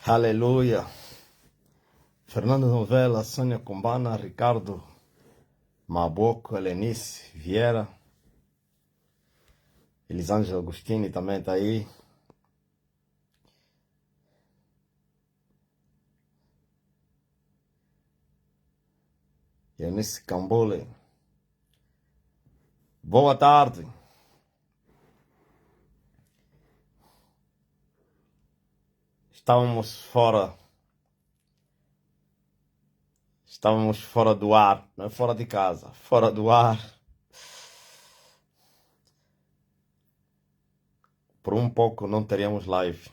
Aleluia. Fernando Novela, Sônia Cumbana, Ricardo Maboco, Helenice Vieira, Elisângela Agostini também está aí. Eunice Cambole. Boa tarde. Estávamos fora do ar, não é fora de casa, fora do ar. Por um pouco não teríamos live.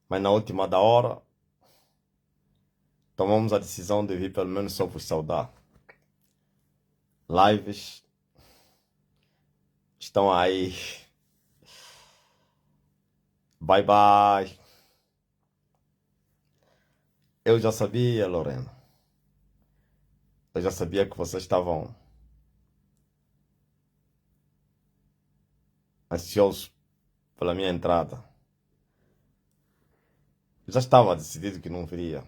Mas na última da hora, tomamos a decisão de vir pelo menos só vos saudar. Lives estão aí. Bye bye. Eu já sabia, Lorena. Eu já sabia que vocês estavam ansiosos pela minha entrada. Eu já estava decidido que não viria.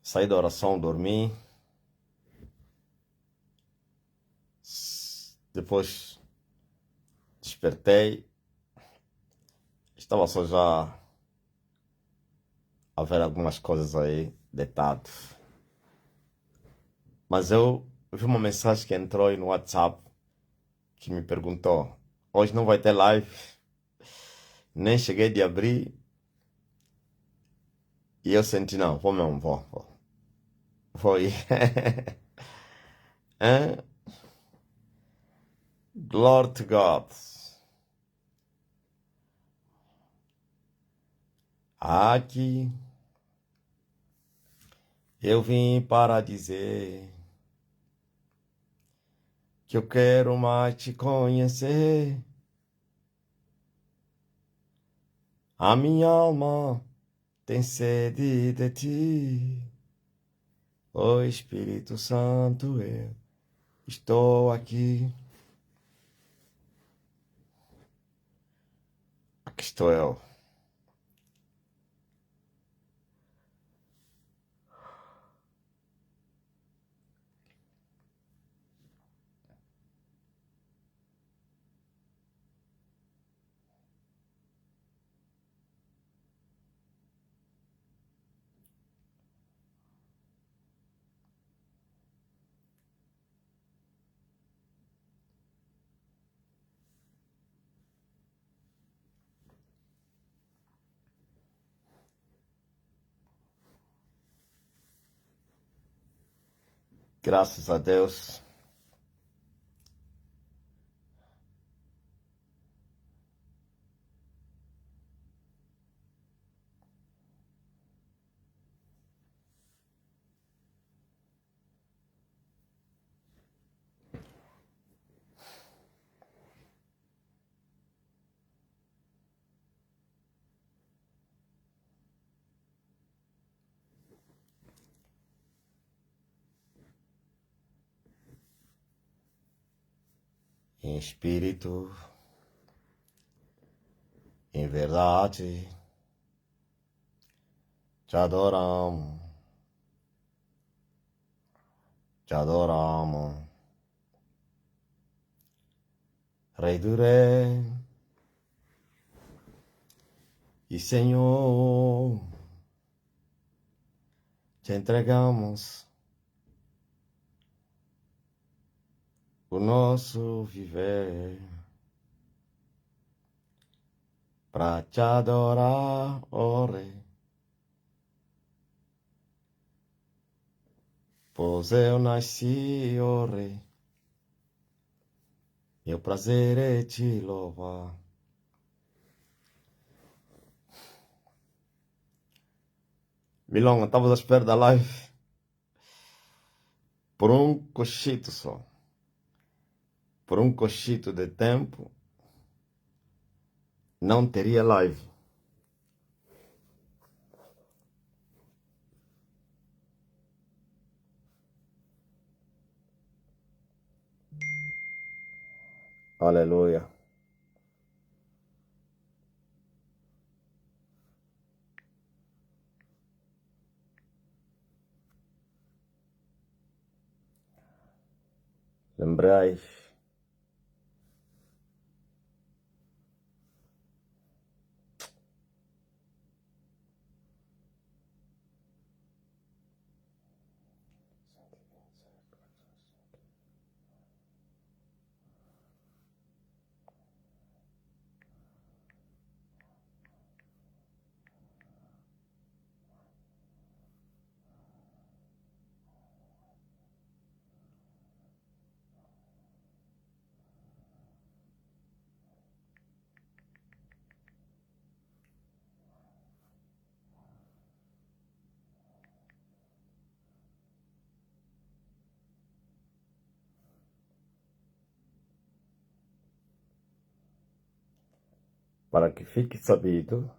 Saí da oração, dormi. Depois despertei. Estava só já a ver algumas coisas aí deitado. Mas eu vi uma mensagem que entrou aí no WhatsApp que me perguntou: hoje não vai ter live? Nem cheguei de abrir. E eu senti, não, vou mesmo, vou. Vou ir. Hein? Glory to God. Aqui eu vim para dizer que eu quero mais te conhecer. A minha alma tem sede de ti. Ó Espírito Santo, eu estou aqui. Aqui estou eu. Graças a Deus. Em espírito, em verdade, te adoramos, te adoramos. Rei do Rei e Senhor, te entregamos o nosso viver para te adorar, ó Rei. Pois eu nasci, ó Rei, meu prazer é te louvar. Milonga, estavas à espera da live por um cochito só. Por um cochito de tempo, não teria live. Aleluia. Lembrai. Para que fique sabido,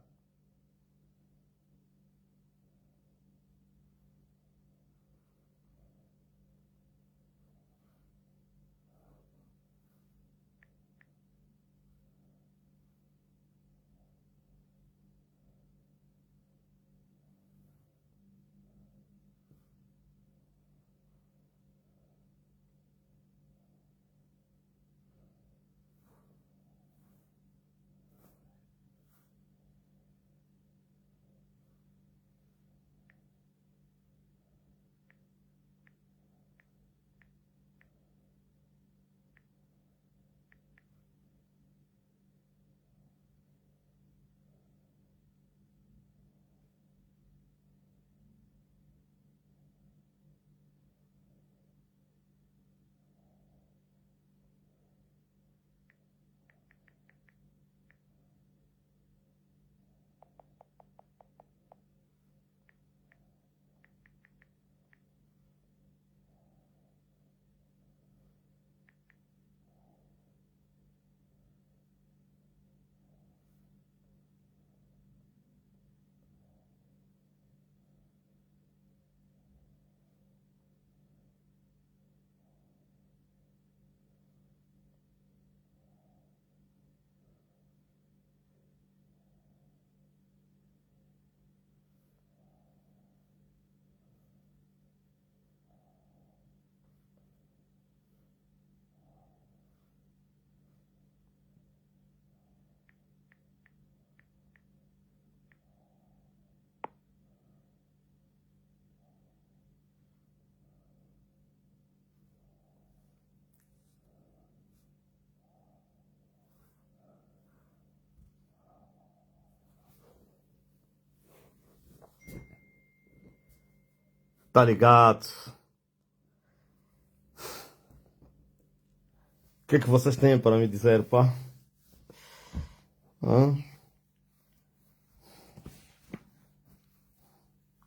tá ligado? O que é que vocês têm para me dizer, pá? Hã?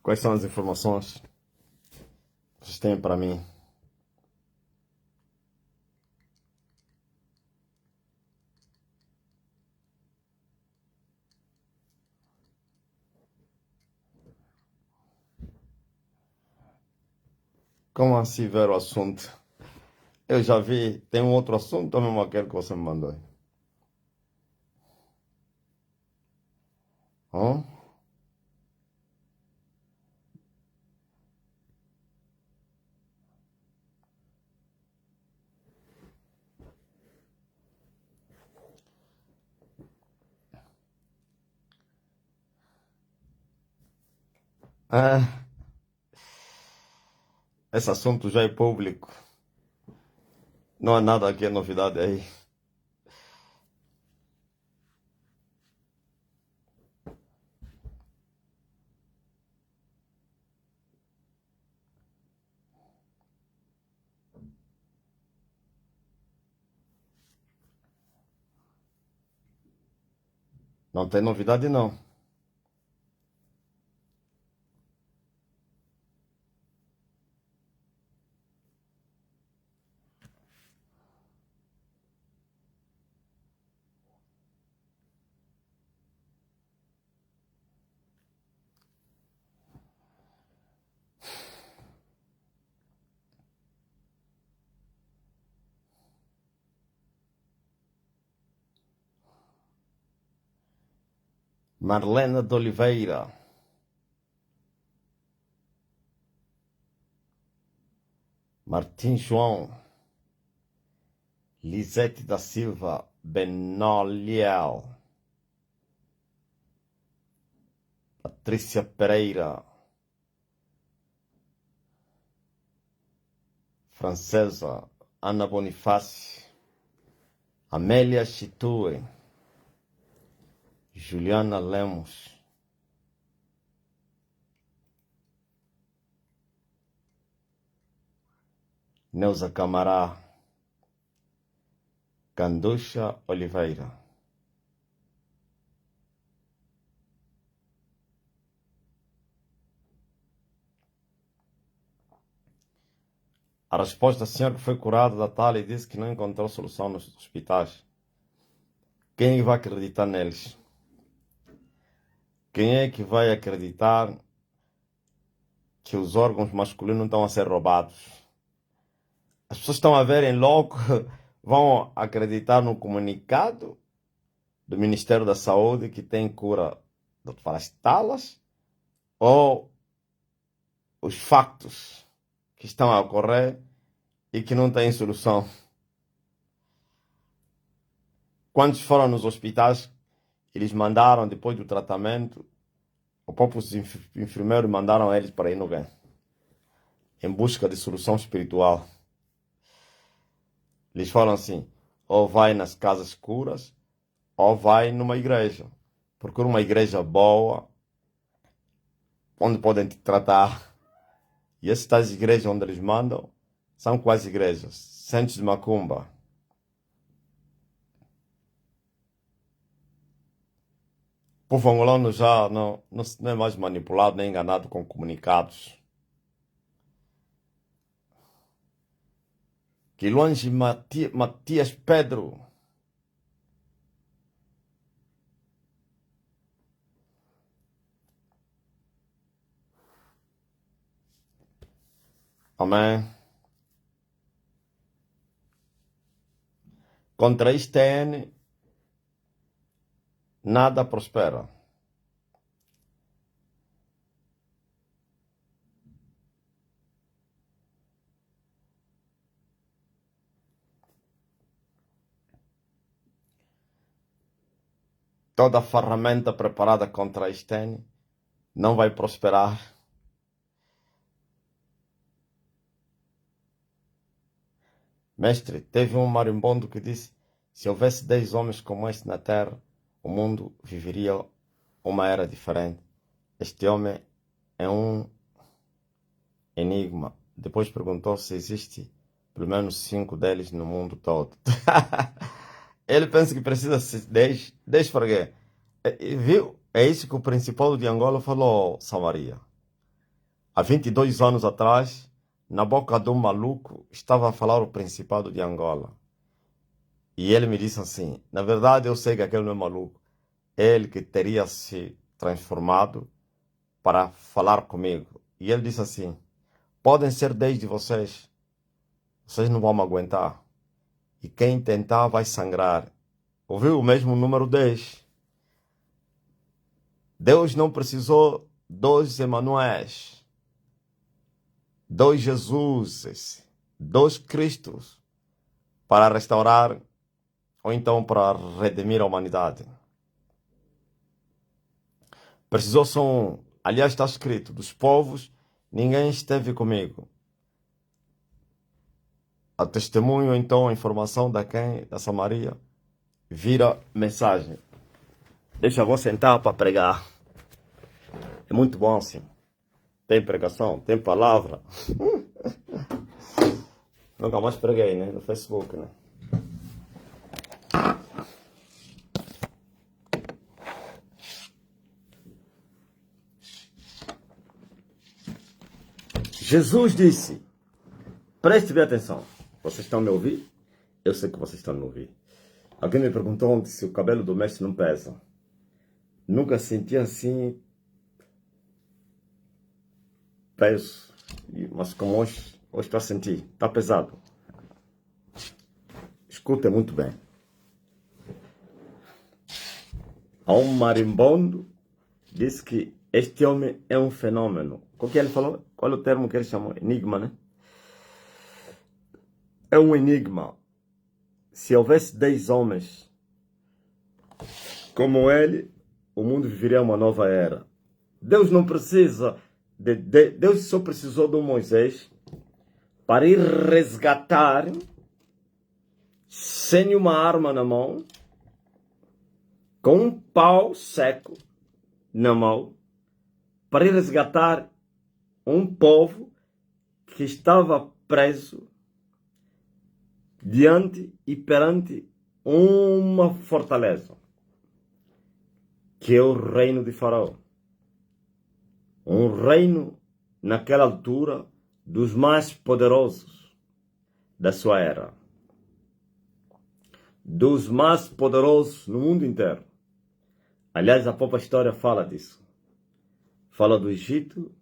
Quais são as informações que vocês têm para mim? Como assim ver o assunto? Eu já vi, tem um outro assunto ou mesmo aquele que você me mandou? Hã? Ah, esse assunto já é público. Não há nada que é novidade aí. Não tem novidade, não. Marlena de Oliveira, Martim João, Lisete da Silva Benoliel, Patrícia Pereira, Francesa Ana Bonifácio, Amélia Chitue, Juliana Lemos, Neuza Camará, Canducha Oliveira. A resposta da senhora que foi curada da Thalia disse que não encontrou solução nos hospitais. Quem vai acreditar neles? Quem é que vai acreditar que os órgãos masculinos estão a ser roubados? As pessoas estão a verem logo, vão acreditar no comunicado do Ministério da Saúde que tem cura para as talas ou os factos que estão a ocorrer e que não têm solução? Quantos foram nos hospitais, eles mandaram, depois do tratamento, os próprios enfermeiros mandaram eles para ir no bem, em busca de solução espiritual. Eles falam assim, ou vai nas casas curas, ou vai numa igreja. Procura uma igreja boa, onde podem te tratar. E essas tais igrejas onde eles mandam, são quais igrejas? Centros de macumba. O povo angolano já não é mais manipulado nem enganado com comunicados. Que longe Matias Pedro. Amém. Contra este N, nada prospera. Toda ferramenta preparada contra este N não vai prosperar. Mestre, teve um marimbondo que disse, se houvesse 10 homens como este na terra, o mundo viveria uma era diferente. Este homem é um enigma. Depois perguntou se existe pelo menos 5 deles no mundo todo. Ele pensa que precisa ser 10. 10 para quê? Viu? É isso que o Principado de Angola falou, Samaria. Há 22 anos atrás, na boca de um maluco, estava a falar o Principado de Angola. E ele me disse assim, na verdade eu sei que aquele não é maluco. Ele que teria se transformado para falar comigo. E ele disse assim, podem ser 10 de vocês não vão me aguentar. E quem tentar vai sangrar. Ouviu o mesmo número 10? Deus não precisou 2 Emanuéis, 2 Jesuses, 2 Cristos para restaurar ou então para redimir a humanidade. Precisou só um. Aliás, está escrito, dos povos ninguém esteve comigo. A testemunho, então, a informação da Samaria, vira mensagem. Deixa eu vou sentar para pregar. É muito bom assim. Tem pregação, tem palavra. Nunca mais preguei, né? No Facebook, né? Jesus disse, preste bem atenção. Vocês estão me ouvindo? Eu sei que vocês estão me ouvindo. Alguém me perguntou ontem se o cabelo do mestre não pesa. Nunca senti assim peso. Mas como hoje estou a sentir. Está pesado. Escuta muito bem. Há um marimbondo disse que este homem é um fenômeno. Qual que ele falou? Qual é o termo que ele chamou? Enigma, né? É um enigma. Se houvesse 10 homens como ele, o mundo viveria uma nova era. Deus não precisa Deus só precisou de um Moisés para ir resgatar, sem uma arma na mão, com um pau seco na mão, para ir resgatar um povo que estava preso diante e perante uma fortaleza, que é o reino de Faraó. Um reino, naquela altura, dos mais poderosos da sua era. Dos mais poderosos no mundo inteiro. Aliás, a própria história fala disso. Fala do Egito,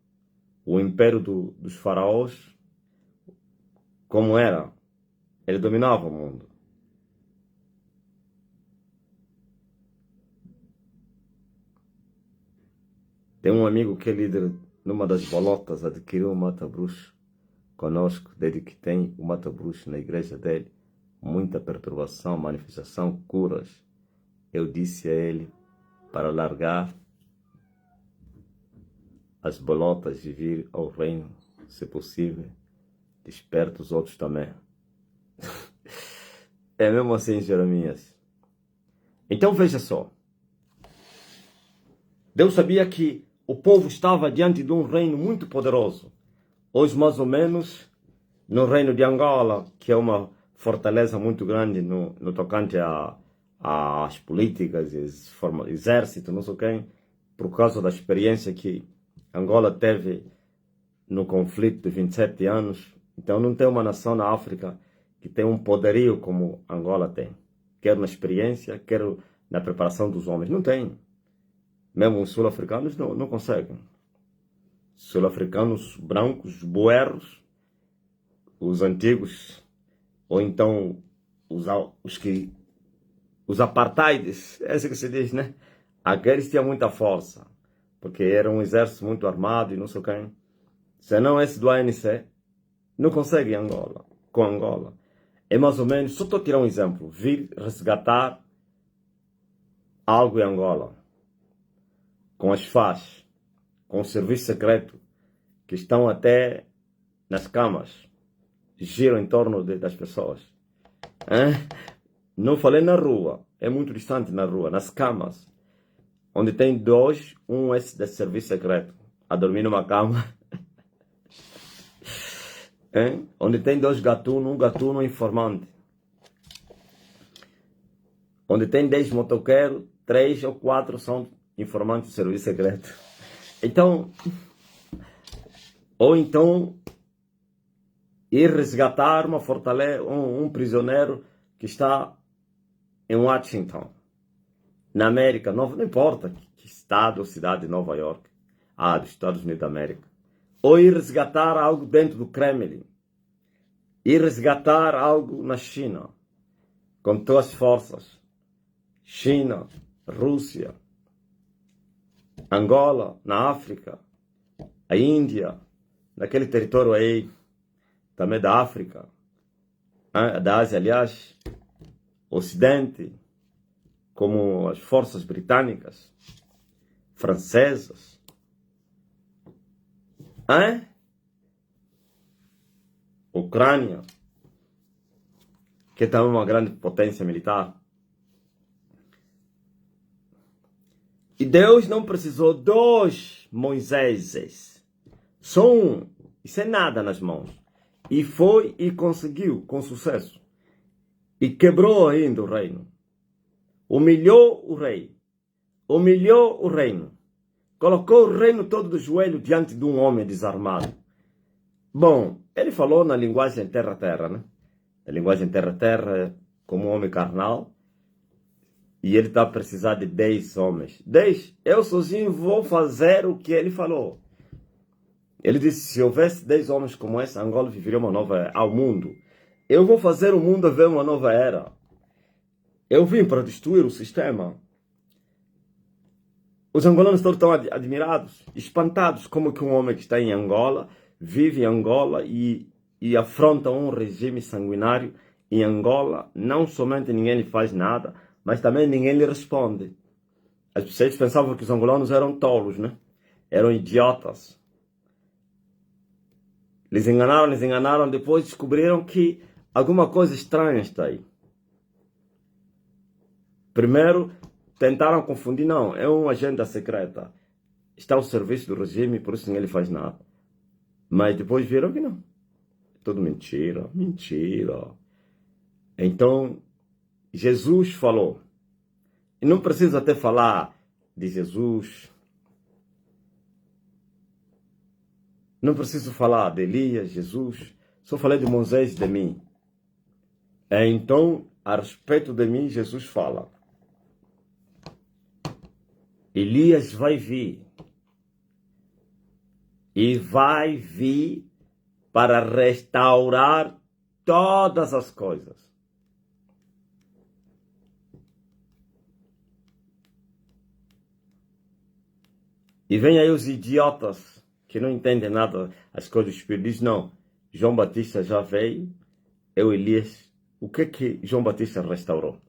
o império dos faraós, como era. Ele dominava o mundo. Tem um amigo que é líder numa das bolotas, adquiriu um mata-bruxo conosco, desde que tem o mata-bruxo na igreja dele. Muita perturbação, manifestação, curas. Eu disse a ele para largar as bolotas e vir ao reino, se possível. Desperta os outros também. É mesmo assim, Jeremias. Então veja só. Deus sabia que o povo estava diante de um reino muito poderoso. Hoje, mais ou menos, no reino de Angola, que é uma fortaleza muito grande no tocante às políticas, exército, não sei quem, por causa da experiência que Angola teve no conflito de 27 anos. Então não tem uma nação na África que tem um poderio como Angola tem. Quer na experiência, quer na preparação dos homens. Não tem. Mesmo os sul-africanos não conseguem. Sul-africanos brancos, boeros, os antigos, ou então os apartheids, é isso que se diz, né? Aqueles tinham muita força, porque era um exército muito armado e não sei quem. Senão esse do ANC não consegue Angola, com Angola. É mais ou menos, só estou a tirar um exemplo, vir resgatar algo em Angola, com as FAS, com o serviço secreto, que estão até nas camas, giram em torno das pessoas. Não falei na rua, é muito distante na rua, nas camas, onde tem dois, um esse de serviço secreto, a dormir numa cama, onde tem dois gatunos, um gatuno informante, onde tem 10 motoqueiros, 3 ou 4 são informantes do serviço secreto. Então, ou então ir resgatar uma fortaleza, um prisioneiro que está em Washington, na América, não importa que estado ou cidade de Nova York, dos Estados Unidos da América. Ou ir resgatar algo dentro do Kremlin, ir resgatar algo na China, com todas as forças. China, Rússia, Angola, na África, a Índia, naquele território aí, também da África, da Ásia, aliás, Ocidente, como as forças britânicas, francesas, Ucrânia, que é também uma grande potência militar. E Deus não precisou dos Moiséses, só um, isso é nada nas mãos. E foi e conseguiu com sucesso. E quebrou ainda o reino. Humilhou o rei. Humilhou o reino. Colocou o reino todo do joelho diante de um homem desarmado. Bom, ele falou na linguagem terra-terra, né? A linguagem terra-terra como um homem carnal. E ele está a precisar de 10 homens. 10, eu sozinho vou fazer o que ele falou. Ele disse, se houvesse 10 homens como esse, Angola viveria uma nova era ao mundo. Eu vou fazer o mundo ver uma nova era. Eu vim para destruir o sistema. Os angolanos todos estão admirados, espantados, como que um homem que está em Angola, vive em Angola e afronta um regime sanguinário em Angola. Não somente ninguém lhe faz nada, mas também ninguém lhe responde. As pessoas pensavam que os angolanos eram tolos, né? Eram idiotas. Eles enganaram, depois descobriram que alguma coisa estranha está aí. Primeiro, tentaram confundir, não, é uma agenda secreta. Está ao serviço do regime, por isso ninguém lhe faz nada. Mas depois viram que não. Tudo mentira, mentira. Então, Jesus falou. E não preciso até falar de Jesus. Não preciso falar de Elias, Jesus. Só falei de Moisés e de mim. Então, a respeito de mim, Jesus fala. Elias vai vir. E vai vir para restaurar todas as coisas. E vem aí os idiotas que não entendem nada as coisas do Espírito. Diz, não, João Batista já veio, eu Elias. O que João Batista restaurou?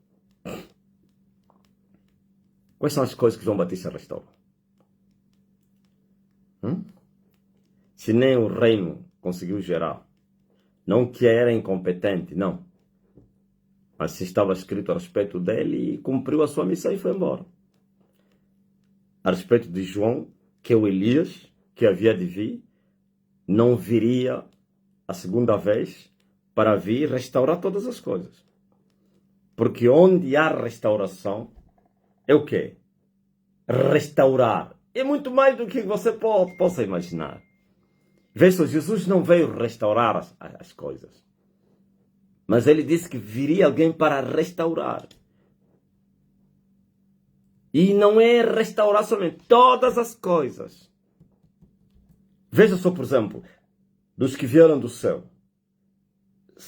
Quais são as coisas que João Batista restaurou? Se nem o reino conseguiu gerar. Não que era incompetente, não. Mas se estava escrito a respeito dele e cumpriu a sua missão e foi embora. A respeito de João, que é o Elias, que havia de vir, não viria a segunda vez para vir restaurar todas as coisas. Porque onde há restauração, é o quê? Restaurar. É muito mais do que você possa imaginar. Veja, Jesus não veio restaurar as coisas. Mas ele disse que viria alguém para restaurar. E não é restaurar somente todas as coisas. Veja só, por exemplo, dos que vieram do céu.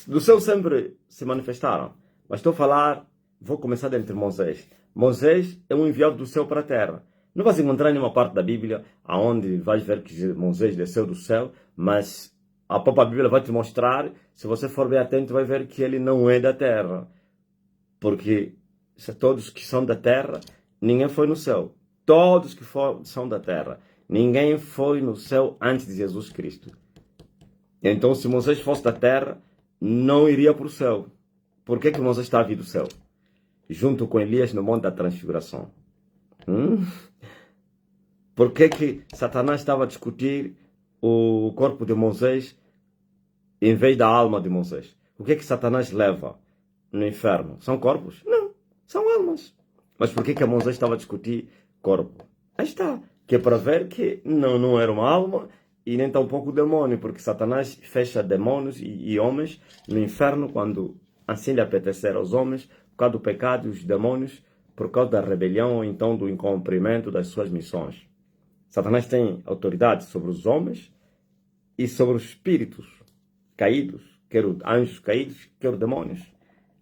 Do céu sempre se manifestaram. Mas estou a falar, vou começar entre Moisés. Moisés é um enviado do céu para a terra. Não vais encontrar nenhuma parte da Bíblia onde vais ver que Moisés desceu do céu, mas a própria Bíblia vai te mostrar, se você for bem atento, vai ver que ele não é da terra. Porque se todos que são da terra, ninguém foi no céu. Todos que são da terra, ninguém foi no céu antes de Jesus Cristo. Então, se Moisés fosse da terra, não iria para o céu. Por que Moisés está a vir do céu? Junto com Elias no Monte da Transfiguração. Por que Satanás estava a discutir o corpo de Moisés em vez da alma de Moisés? O que Satanás leva no inferno? São corpos? Não, são almas. Mas por que Moisés estava a discutir corpo? Aí está, que é para ver que não era uma alma e nem tampouco demônio, porque Satanás fecha demônios e homens no inferno quando assim lhe apetecer aos homens, por causa do pecado e os demônios, por causa da rebelião ou então do incumprimento das suas missões. Satanás tem autoridade sobre os homens e sobre os espíritos caídos, quer os anjos caídos, quer os demônios.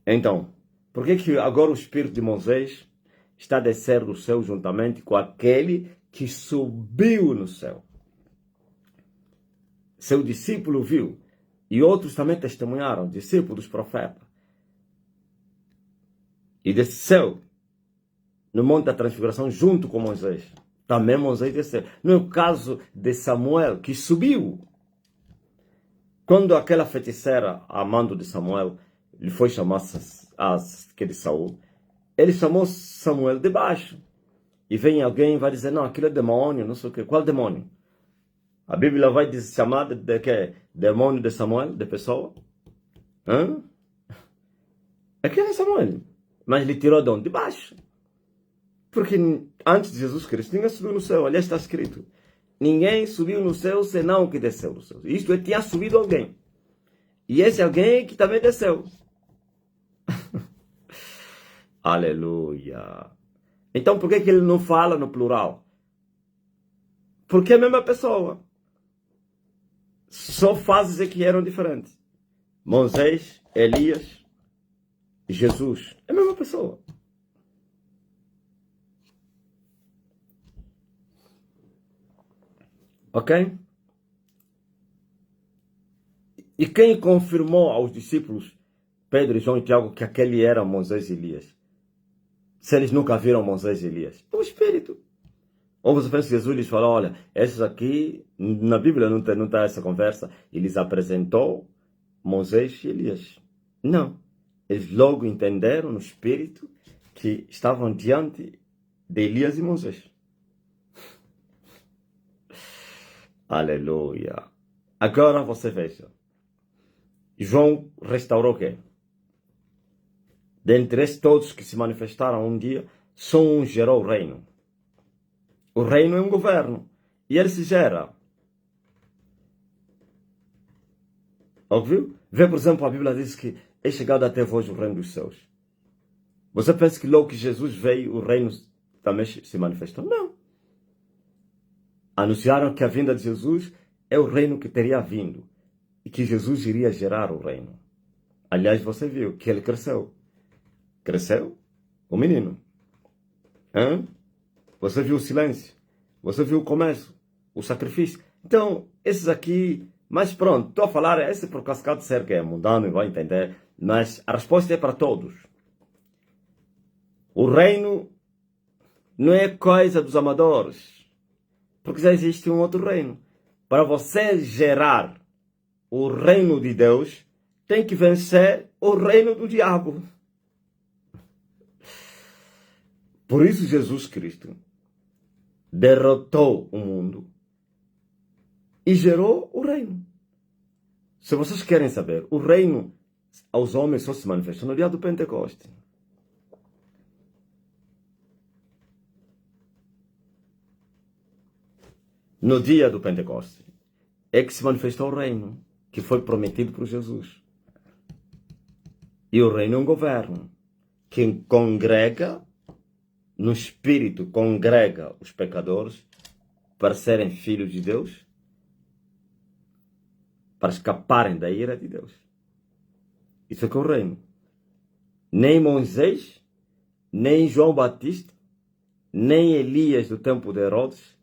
Então, por que agora o espírito de Moisés está a descer do céu juntamente com aquele que subiu no céu? Seu discípulo viu e outros também testemunharam, discípulos dos profetas. E desceu no Monte da Transfiguração junto com Moisés. Também Moisés desceu. Não é o caso de Samuel, que subiu. Quando aquela feiticeira, a mando de Samuel, lhe foi chamar de Saul, ele chamou Samuel de baixo. E vem alguém e vai dizer, não, aquilo é demônio, não sei o quê. Qual demônio? A Bíblia vai chamar de quê? Demônio de Samuel, de pessoa? Aquele é Samuel. Mas ele tirou de onde? De baixo. Porque antes de Jesus Cristo, ninguém subiu no céu. Aliás, está escrito. Ninguém subiu no céu, senão o que desceu no céu. Isto é, tinha subido alguém. E esse alguém que também desceu. Aleluia. Então, por que ele não fala no plural? Porque é a mesma pessoa. Só fases é que eram diferentes. Moisés, Elias, Jesus. É a mesma pessoa. Ok? E quem confirmou aos discípulos, Pedro, João e Tiago, que aquele era Moisés e Elias? Se eles nunca viram Moisés e Elias? O Espírito. Ou você pensa que Jesus lhes falou, olha, esses aqui, na Bíblia não tá essa conversa, e lhes apresentou Moisés e Elias. Não. Eles logo entenderam no Espírito que estavam diante de Elias e Moisés. Aleluia. Agora você veja. João restaurou o quê? Dentre esses todos que se manifestaram um dia, só um gerou o reino. O reino é um governo. E ele se gera. Óbvio? Vê, por exemplo, a Bíblia diz que é chegado até vós o reino dos céus. Você pensa que logo que Jesus veio, o reino também se manifestou? Não. Anunciaram que a vinda de Jesus é o reino que teria vindo. E que Jesus iria gerar o reino. Aliás, você viu que ele cresceu. Cresceu o menino. Hã? Você viu o silêncio. Você viu o começo. O sacrifício. Então, esses aqui... Mas pronto, estou a falar, esse por cascado de ser que é mundano e vai entender. Mas a resposta é para todos. O reino não é coisa dos amadores. Porque já existe um outro reino. Para você gerar o reino de Deus, tem que vencer o reino do diabo. Por isso Jesus Cristo derrotou o mundo e gerou o reino. Se vocês querem saber, o reino aos homens só se manifestou no dia do Pentecoste. No dia do Pentecoste é que se manifestou o reino que foi prometido por Jesus. E o reino é um governo que congrega, no espírito, congrega os pecadores para serem filhos de Deus, para escaparem da ira de Deus. Isso é que é o reino. Nem Moisés, nem João Batista, nem Elias do tempo de Herodes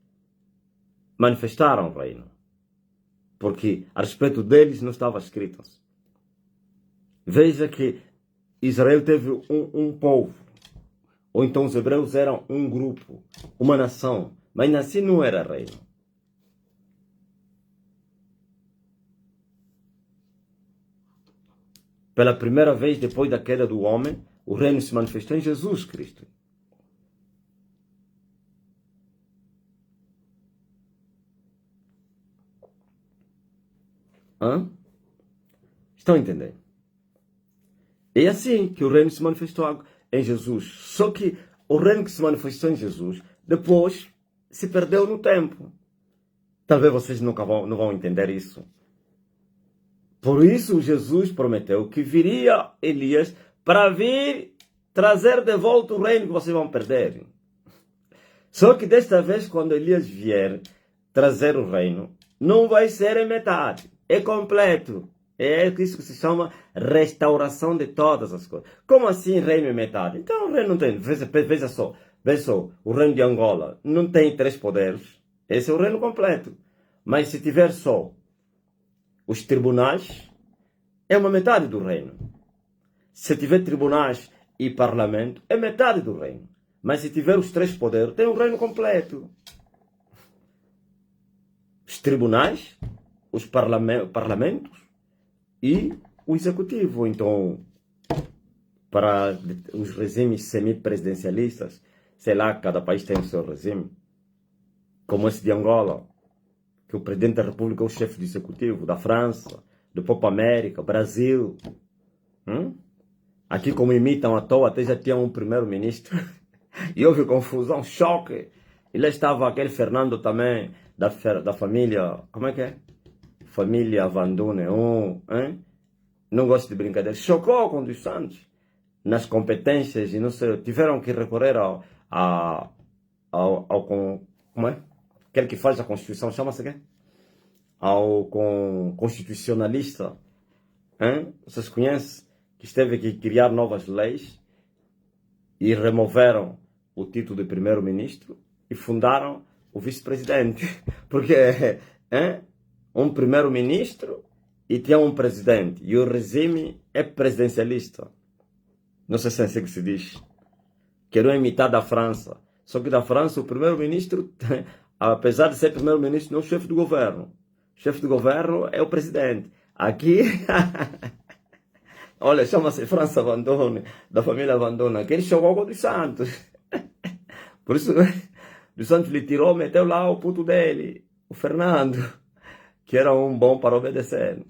manifestaram o reino. Porque a respeito deles não estava escrito. Veja que Israel teve um povo. Ou então os hebreus eram um grupo, uma nação. Mas ainda assim não era reino. Pela primeira vez depois da queda do homem, o reino se manifestou em Jesus Cristo. Hã? Estão entendendo? É assim que o reino se manifestou em Jesus. Só que o reino que se manifestou em Jesus, depois se perdeu no tempo. Talvez vocês não vão entender isso. Por isso Jesus prometeu que viria Elias para vir trazer de volta o reino que vocês vão perder. Só que desta vez, quando Elias vier trazer o reino, não vai ser em metade. É completo. É isso que se chama restauração de todas as coisas. Como assim reino em metade? Então o reino não tem. Veja só, o reino de Angola não tem 3 poderes. Esse é o reino completo. Mas se tiver só os tribunais, é uma metade do reino. Se tiver tribunais e parlamento, é metade do reino. Mas se tiver os 3 poderes, tem o reino completo. Os tribunais, os parlamentos e o executivo. Então, para os regimes semipresidencialistas, sei lá, cada país tem o seu regime. Como esse de Angola, que o presidente da República é o chefe do executivo, da França, do Papa América, Brasil. Aqui, como imitam à toa, até já tinha um primeiro-ministro. E houve confusão, choque. E lá estava aquele Fernando também, da família, como é que é? Família Van Dunen, não gosto de brincadeira. Chocou com os Santos nas competências e não sei, tiveram que recorrer como é? Aquele que faz a Constituição, chama-se quê? Ao constitucionalista, vocês conhecem? Que esteve que criar novas leis e removeram o título de primeiro-ministro e fundaram o vice-presidente. Porque um primeiro-ministro e tinha um presidente. E o regime é presidencialista. Não sei se é assim que se diz. Quero imitar da França. Só que da França, o primeiro-ministro, apesar de ser primeiro-ministro, não é o chefe do governo. O chefe do governo é o presidente. Aqui, olha, chama-se França Vandone, da família Vandone. Aqui ele chegou com o dos Santos. Por isso, dos Santos lhe tirou, meteu lá o puto dele, o Fernando, que era um bom para obedecer.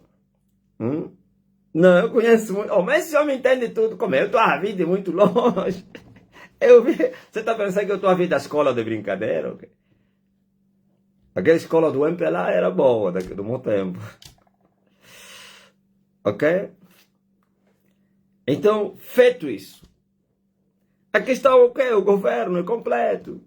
Não, eu conheço muito. Oh, mas esse homem entende tudo. Como eu estou a vir de muito longe. Você está pensando que eu estou a vir da escola de brincadeira? Okay? Aquela escola do MPLA era boa, do meu tempo. Ok? Então, feito isso, aqui está o quê? O governo é completo.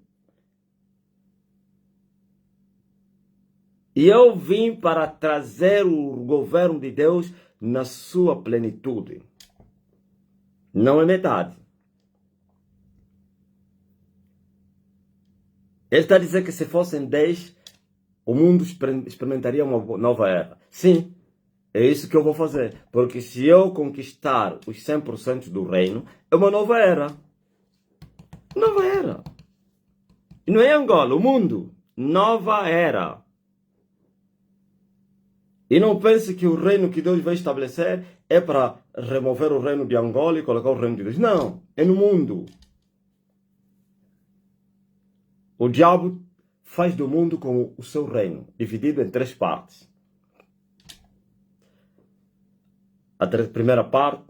E eu vim para trazer o governo de Deus na sua plenitude. Não é metade. Ele está a dizer que se fossem 10, o mundo experimentaria uma nova era. Sim, é isso que eu vou fazer. Porque se eu conquistar os 100% do reino, é uma nova era. Nova era. E não é Angola, o mundo. Nova era. E não pense que o reino que Deus vai estabelecer é para remover o reino de Angola e colocar o reino de Deus. Não, é no mundo. O diabo faz do mundo como o seu reino, dividido em 3 partes. A primeira parte,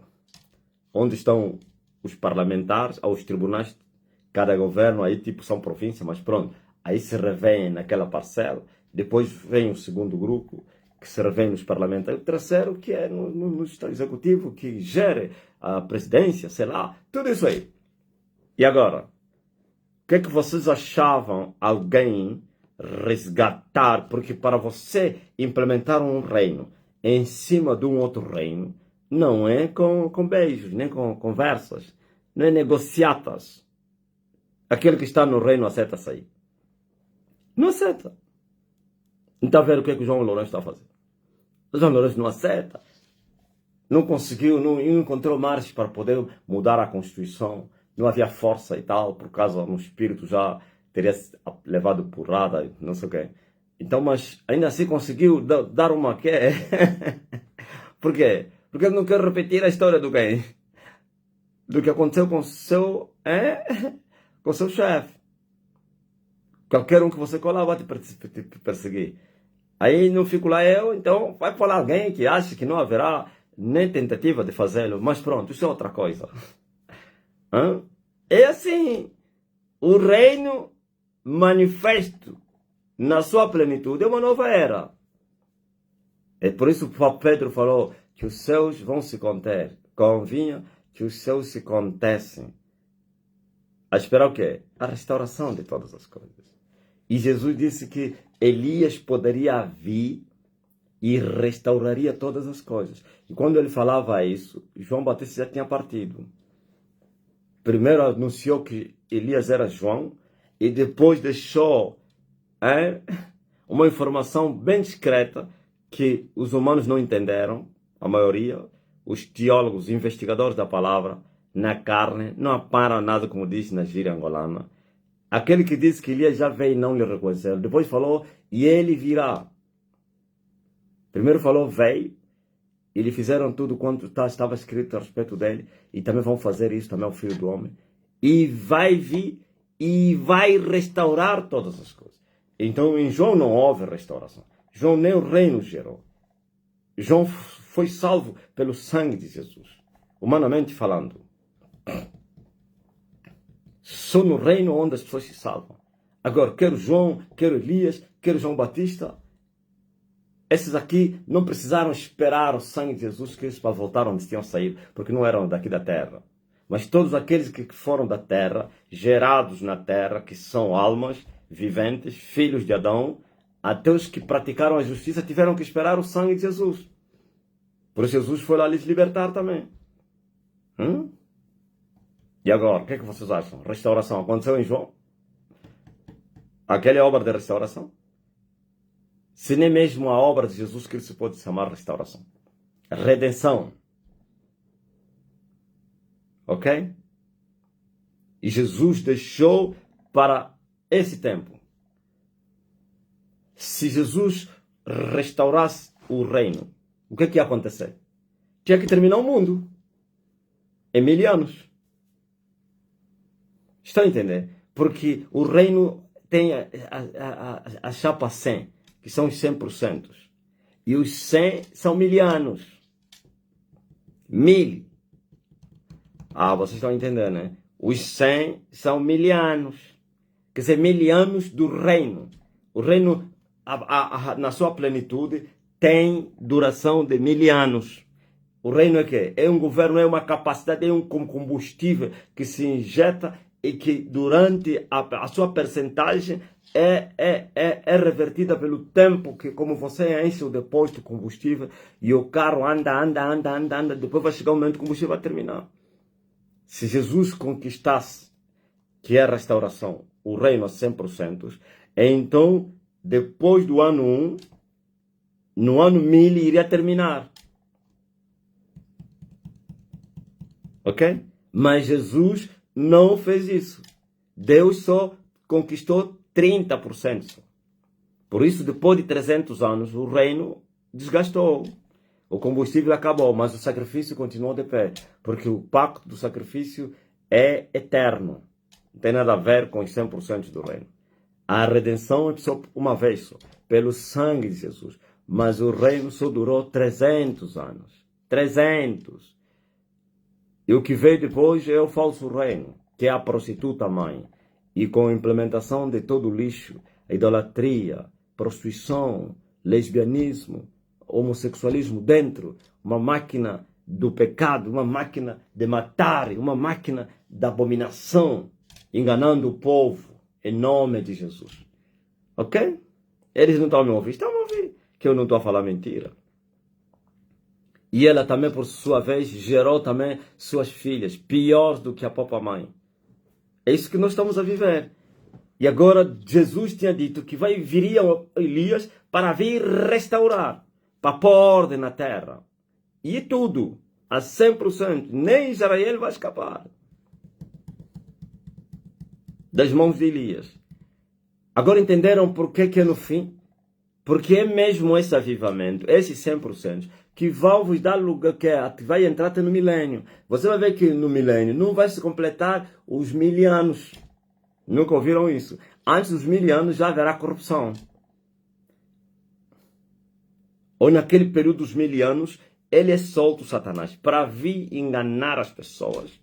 onde estão os parlamentares, os tribunais, cada governo, aí tipo são províncias, mas pronto, aí se revêem naquela parcela. Depois vem o segundo grupo, que se revêem nos parlamentares. O terceiro, que é no executivo, que gere a presidência, sei lá, tudo isso aí. E agora, o que é que vocês achavam alguém resgatar? Porque para você implementar um reino em cima de um outro reino, não é com beijos, nem com conversas, não é negociatas. Aquele que está no reino aceita sair. Não aceita. Então, ver o que é que o João Lourenço está a fazer. O João Lourenço não aceita. Não conseguiu, não encontrou margens para poder mudar a Constituição. Não havia força e tal, por causa do espírito já teria levado porrada, não sei o quê. Então, mas ainda assim conseguiu dar uma que Por quê? Porque ele não quer repetir a história do quem? Do que aconteceu com seu, com seu chefe. Qualquer um que você colar vai te perseguir. Aí não fico lá eu, então vai falar alguém que acha que não haverá nem tentativa de fazê-lo. Mas pronto, isso é outra coisa. É assim, o reino manifesto na sua plenitude é uma nova era. É por isso que o Pedro falou que os seus vão se conter. Convinha que os seus se contessem. A esperar o quê? A restauração de todas as coisas. E Jesus disse que Elias poderia vir e restauraria todas as coisas. E quando ele falava isso, João Batista já tinha partido. Primeiro anunciou que Elias era João e depois deixou uma informação bem discreta que os humanos não entenderam, a maioria, os teólogos, investigadores da palavra, na carne, não aparam nada, como diz na gíria angolana. Aquele que disse que Elias já veio e não lhe reconheceram. Depois falou, e ele virá. Primeiro falou, veio. E lhe fizeram tudo quanto estava escrito a respeito dele. E também vão fazer isso também ao Filho do Homem. E vai vir e vai restaurar todas as coisas. Então em João não houve restauração. João nem o reino gerou. João foi salvo pelo sangue de Jesus. Humanamente falando. Só no reino onde as pessoas se salvam. Agora, quero João, quero Elias, quero João Batista. Esses aqui não precisaram esperar o sangue de Jesus Cristo para voltar onde tinham saído, porque não eram daqui da terra. Mas todos aqueles que foram da terra, gerados na terra, que são almas viventes, filhos de Adão, até os que praticaram a justiça tiveram que esperar o sangue de Jesus. Por isso Jesus foi lá lhes libertar também. E agora, o que é que vocês acham? Restauração aconteceu em João? Aquela é a obra de restauração. Se nem mesmo a obra de Jesus Cristo pode se chamar restauração. Redenção. Ok? E Jesus deixou para esse tempo. Se Jesus restaurasse o reino, o que ia acontecer? Tinha que terminar o mundo em 1000 anos. Estão a entender? Porque o reino tem a chapa 100, que são os 100%. E os 100 são 1000 anos. 1000. Vocês estão entendendo, né? Os 100 são 1000 anos. Quer dizer, 1000 anos do reino. O reino, na sua plenitude, tem duração de 1000 anos. O reino é quê? É um governo, é uma capacidade, é um combustível que se injeta e que durante a sua percentagem é revertida pelo tempo que, como você enche o depósito de combustível e o carro anda, depois vai chegar o momento que o combustível vai terminar. Se Jesus conquistasse, que é a restauração, o reino a 100%, então, depois do ano 1, no ano 1000 iria terminar. Ok? Mas Jesus não fez isso. Deus só conquistou 30%. Por isso, depois de 300 anos, o reino desgastou. O combustível acabou, mas o sacrifício continuou de pé. Porque o pacto do sacrifício é eterno. Não tem nada a ver com os 100% do reino. A redenção é só uma vez só, pelo sangue de Jesus. Mas o reino só durou 300 anos. 300. E o que veio depois é o falso reino, que é a prostituta mãe. E com a implementação de todo o lixo, a idolatria, prostituição, lesbianismo, homossexualismo dentro, uma máquina do pecado, uma máquina de matar, uma máquina da abominação, enganando o povo em nome de Jesus. Ok? Eles não estão me ouvindo, estão me ouvindo, que eu não estou a falar mentira. E ela também, por sua vez, gerou também suas filhas, piores do que a própria mãe. É isso que nós estamos a viver. E agora Jesus tinha dito que viria Elias para vir restaurar, para pôr ordem na terra. E tudo, a 100%, nem Israel vai escapar das mãos de Elias. Agora entenderam por que é no fim? Porque é mesmo esse avivamento, esse 100%, que vai vos dar lugar, que vai entrar até no milênio. Você vai ver que no milênio não vai se completar os 1000 anos. Nunca ouviram isso? Antes dos 1000 anos já haverá corrupção. Ou naquele período dos 1000 anos, ele é solto, Satanás, para vir enganar as pessoas.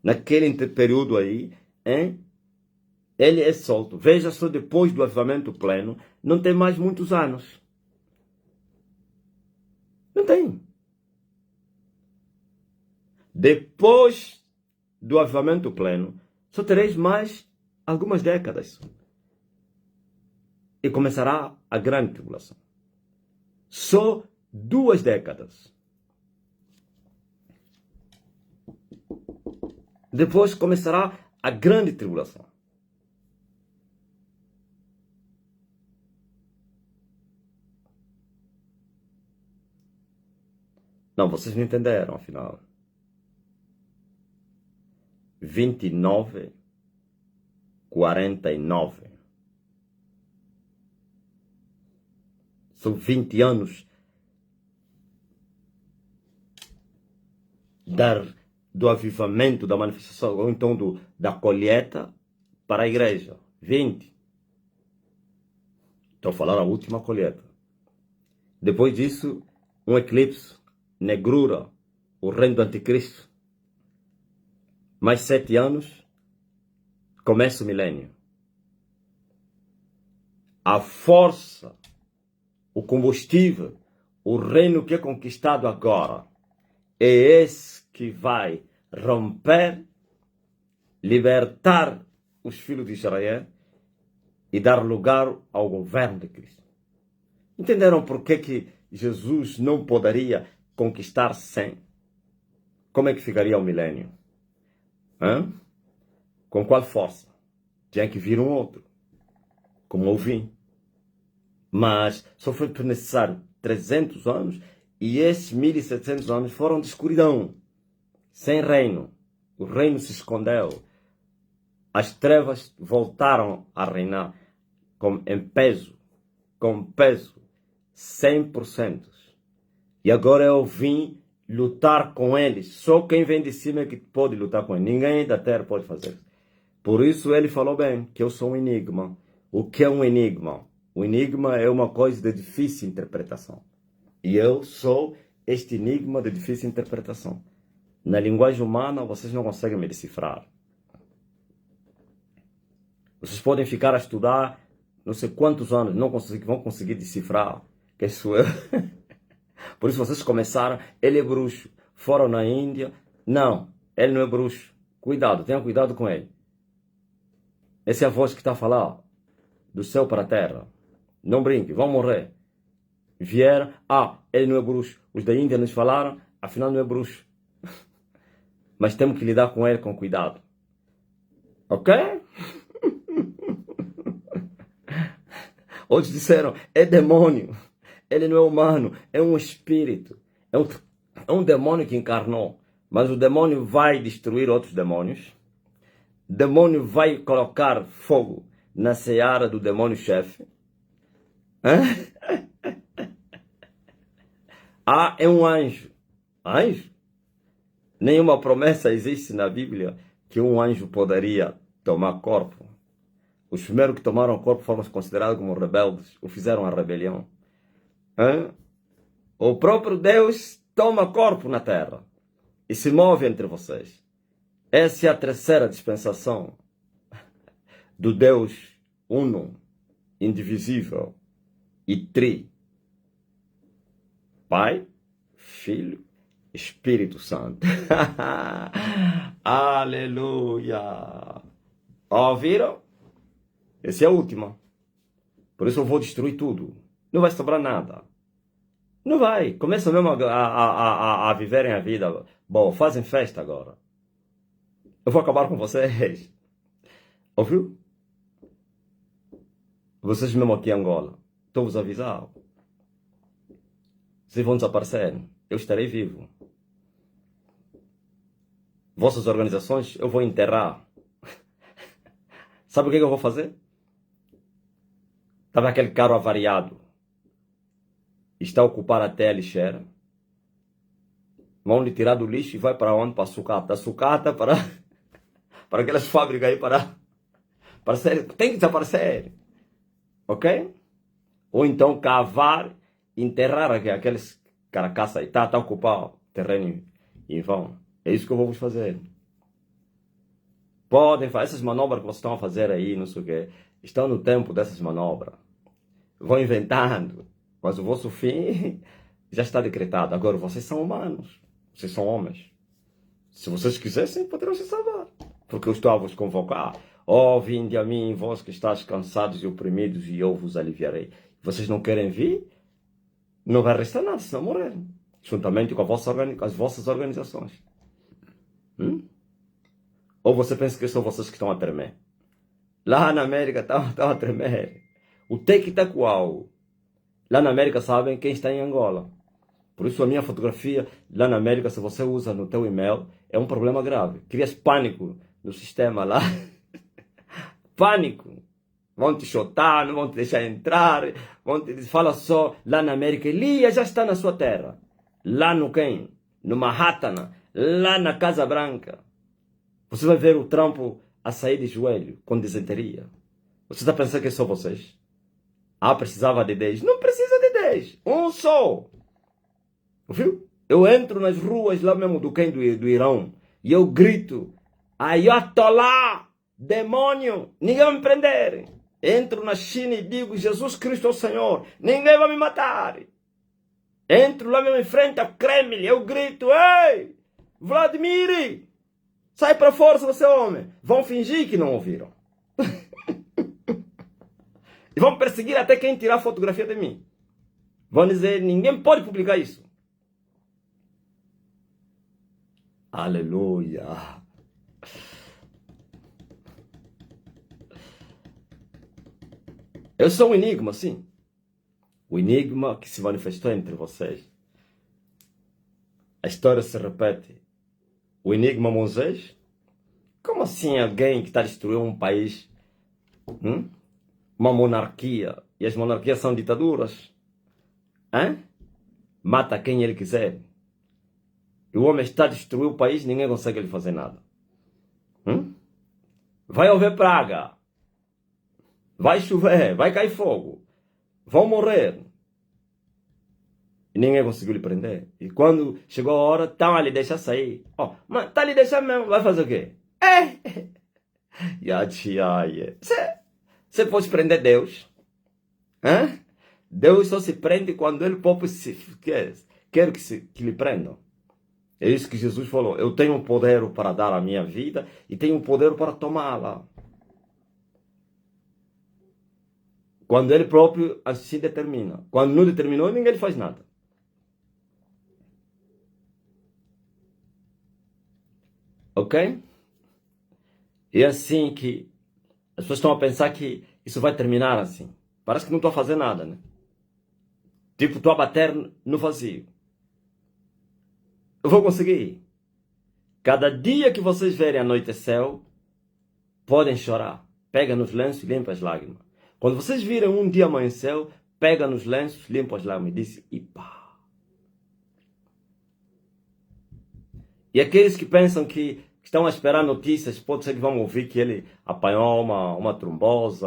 Naquele período aí, ele é solto. Veja só, depois do avivamento pleno, não tem mais muitos anos. Não tem. Depois do avivamento pleno, só tereis mais algumas décadas. E começará a grande tribulação. Só 2 décadas. Depois começará a grande tribulação. Não, vocês não entenderam, afinal. 29, 49. São 20 anos do avivamento, da manifestação, ou então da colheita para a igreja. 20. Estou falando a última colheita. Depois disso, um eclipse, negrura, o reino do anticristo. Mais 7 anos, começa o milênio. A força, o combustível, o reino que é conquistado agora, é esse que vai romper, libertar os filhos de Israel e dar lugar ao governo de Cristo. Entenderam por que Jesus não poderia conquistar 100? Como é que ficaria o milênio? Com qual força? Tinha que vir um outro. como ouvi. Mas só foi necessário 300 anos e esses 1700 anos foram de escuridão, sem reino. O reino se escondeu. As trevas voltaram a reinar com peso 100%. E agora eu vim lutar com eles. Só quem vem de cima é que pode lutar com eles. Ninguém da terra pode fazer. Por isso ele falou bem que eu sou um enigma. O que é um enigma? O enigma é uma coisa de difícil interpretação. E eu sou este enigma de difícil interpretação. Na linguagem humana, vocês não conseguem me decifrar. Vocês podem ficar a estudar não sei quantos anos, não vão conseguir decifrar quem sou eu. Por isso vocês começaram, ele é bruxo. Foram na Índia. Não, ele não é bruxo. Cuidado, tenha cuidado com ele. Essa é a voz que está a falar do céu para a terra. Não brinque, vão morrer. Vieram, ele não é bruxo. Os da Índia nos falaram, afinal não é bruxo. Mas temos que lidar com ele com cuidado. Ok? Outros disseram, é demônio. Ele não é humano, é um espírito. É um demônio que encarnou. Mas o demônio vai destruir outros demônios. O demônio vai colocar fogo na seara do demônio-chefe. É um anjo. Anjo? Nenhuma promessa existe na Bíblia que um anjo poderia tomar corpo. Os primeiros que tomaram corpo foram considerados como rebeldes, ou fizeram a rebelião. O próprio Deus toma corpo na terra e se move entre vocês. Essa é a terceira dispensação do Deus uno, indivisível e tri. Pai, Filho, Espírito Santo. Aleluia! Ouviram? Essa é a última. Por isso eu vou destruir tudo. Não vai sobrar nada. Não vai. Começam mesmo a viverem a vida. Bom, fazem festa agora. Eu vou acabar com vocês. Ouviu? Vocês mesmo aqui em Angola. Estou vos avisando. Vocês vão desaparecer. Eu estarei vivo. Vossas organizações eu vou enterrar. Sabe o que eu vou fazer? Estava aquele carro avariado. Está a ocupar até a lixeira. Vão lhe tirar do lixo e vai para onde? Para a sucata. Da sucata para aquelas fábricas aí para ser, tem que desaparecer. Ok? Ou então cavar, enterrar aqueles carcaças aí. Está a ocupar o terreno e vão. É isso que eu vou vos fazer. Podem fazer essas manobras que vocês estão a fazer aí, não sei o quê. Estão no tempo dessas manobras. Vão inventando. Mas o vosso fim já está decretado. Agora, vocês são humanos. Vocês são homens. Se vocês quisessem, poderiam se salvar. Porque eu estou a vos convocar. Vinde a mim, vós que estáis cansados e oprimidos, e eu vos aliviarei. Vocês não querem vir? Não vai restar nada, senão morrerem. Juntamente com as vossas organizações. Ou você pensa que são vocês que estão a tremer? Lá na América estão a tremer. O tic-tac-uau. Lá na América sabem quem está em Angola. Por isso a minha fotografia lá na América, se você usa no teu e-mail, é um problema grave. Crias pânico no sistema lá. Pânico. Vão te chutar, não vão te deixar entrar. Fala só lá na América. Elias já está na sua terra. Lá no quem? No Manhattan. Lá na Casa Branca. Você vai ver o Trump a sair de joelho com disenteria. Você está pensando que é só vocês? Precisava de 10. Não precisa de 10. Um só. Viu? Eu entro nas ruas lá mesmo do Irão e eu grito: Ayatollah, demônio, ninguém vai me prender. Entro na China e digo: Jesus Cristo é o Senhor, ninguém vai me matar. Entro lá mesmo em frente ao Kremlin, eu grito: ei, Vladimir, sai para fora, você é homem. Vão fingir que não ouviram. E vão perseguir até quem tirar fotografia de mim. Vão dizer: ninguém pode publicar isso. Aleluia. Eu sou um enigma, sim. O enigma que se manifestou entre vocês. A história se repete. O enigma Moisés? Como assim alguém que está destruindo um país, uma monarquia, e as monarquias são ditaduras? Hein? Mata quem ele quiser. E o homem está a destruir o país, ninguém consegue lhe fazer nada. Vai haver praga. Vai chover, vai cair fogo. Vão morrer. E ninguém conseguiu lhe prender. E quando chegou a hora, estão a lhe deixar sair. Oh, mas está a lhe deixar mesmo, vai fazer o quê? Você pode prender Deus? Hã? Deus só se prende quando ele próprio quer que lhe prendam. É isso que Jesus falou. Eu tenho poder para dar a minha vida e tenho poder para tomá-la. Quando ele próprio assim determina. Quando não determinou, ninguém faz nada. Ok? E é assim que as pessoas estão a pensar que isso vai terminar assim. Parece que não estou a fazer nada, né? Tipo, estou a bater no vazio. Eu vou conseguir. Cada dia que vocês verem anoitecer, podem chorar. Pega nos lenços e limpa as lágrimas. Quando vocês virem um dia amanhecer, pega nos lenços, limpa as lágrimas e diz, ipa. E aqueles que pensam que estão a esperar notícias, pode ser que vão ouvir que ele apanhou uma trombose